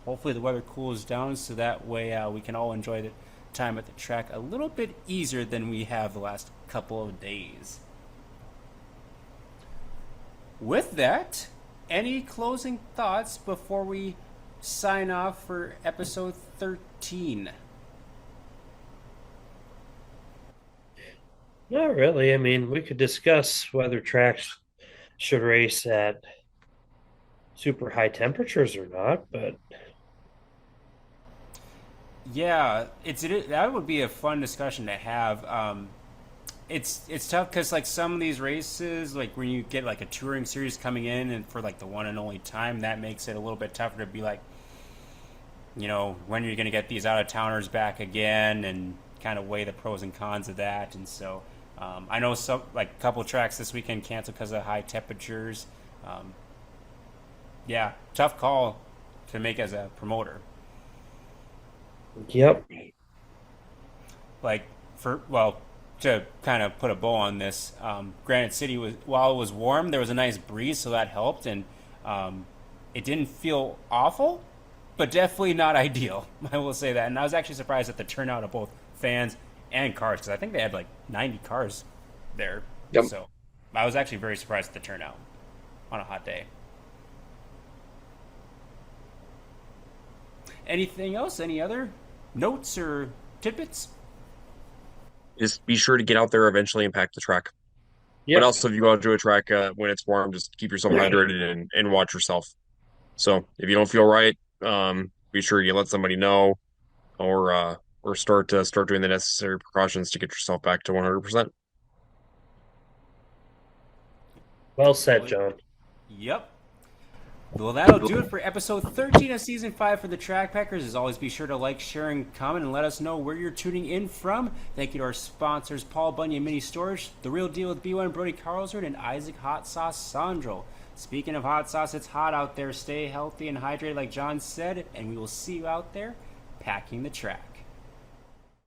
hopefully the weather cools down so that way we can all enjoy the time at the track a little bit easier than we have the last couple of days. With that, any closing thoughts before we sign off for episode 13? Not really. I mean, we could discuss whether tracks should race at super high temperatures or not, but Yeah, that would be a fun discussion to have. It's tough because like some of these races, like when you get like a touring series coming in and for like the one and only time, that makes it a little bit tougher to be like, when you're going to get these out of towners back again and kind of weigh the pros and cons of that. And so I know some like a couple tracks this weekend canceled because of high temperatures. Yeah, tough call to make as a promoter. yep. Like to kind of put a bow on this, Granite City was while it was warm, there was a nice breeze, so that helped, and it didn't feel awful, but definitely not ideal. I will say that, and I was actually surprised at the turnout of both fans and cars because I think they had like 90 cars there. Yep. So I was actually very surprised at the turnout on a hot day. Anything else? Any other notes or tidbits? just be sure to get out there eventually and pack the track. But Yep. also, if you go out to a track when it's warm, just keep yourself hydrated and watch yourself. So if you don't feel right, be sure you let somebody know or start doing the necessary precautions to get yourself back to 100%. Well said, John. Yep. Well, that'll do it for episode 13 of season 5 for the Track Packers. As always, be sure to like, share, and comment, and let us know where you're tuning in from. Thank you to our sponsors, Paul Bunyan Mini Storage, The Real Deal with B1 Brody Carlsrud, and Isaac Hot Sauce Sandro. Speaking of hot sauce, it's hot out there. Stay healthy and hydrated, like John said, and we will see you out there packing the track.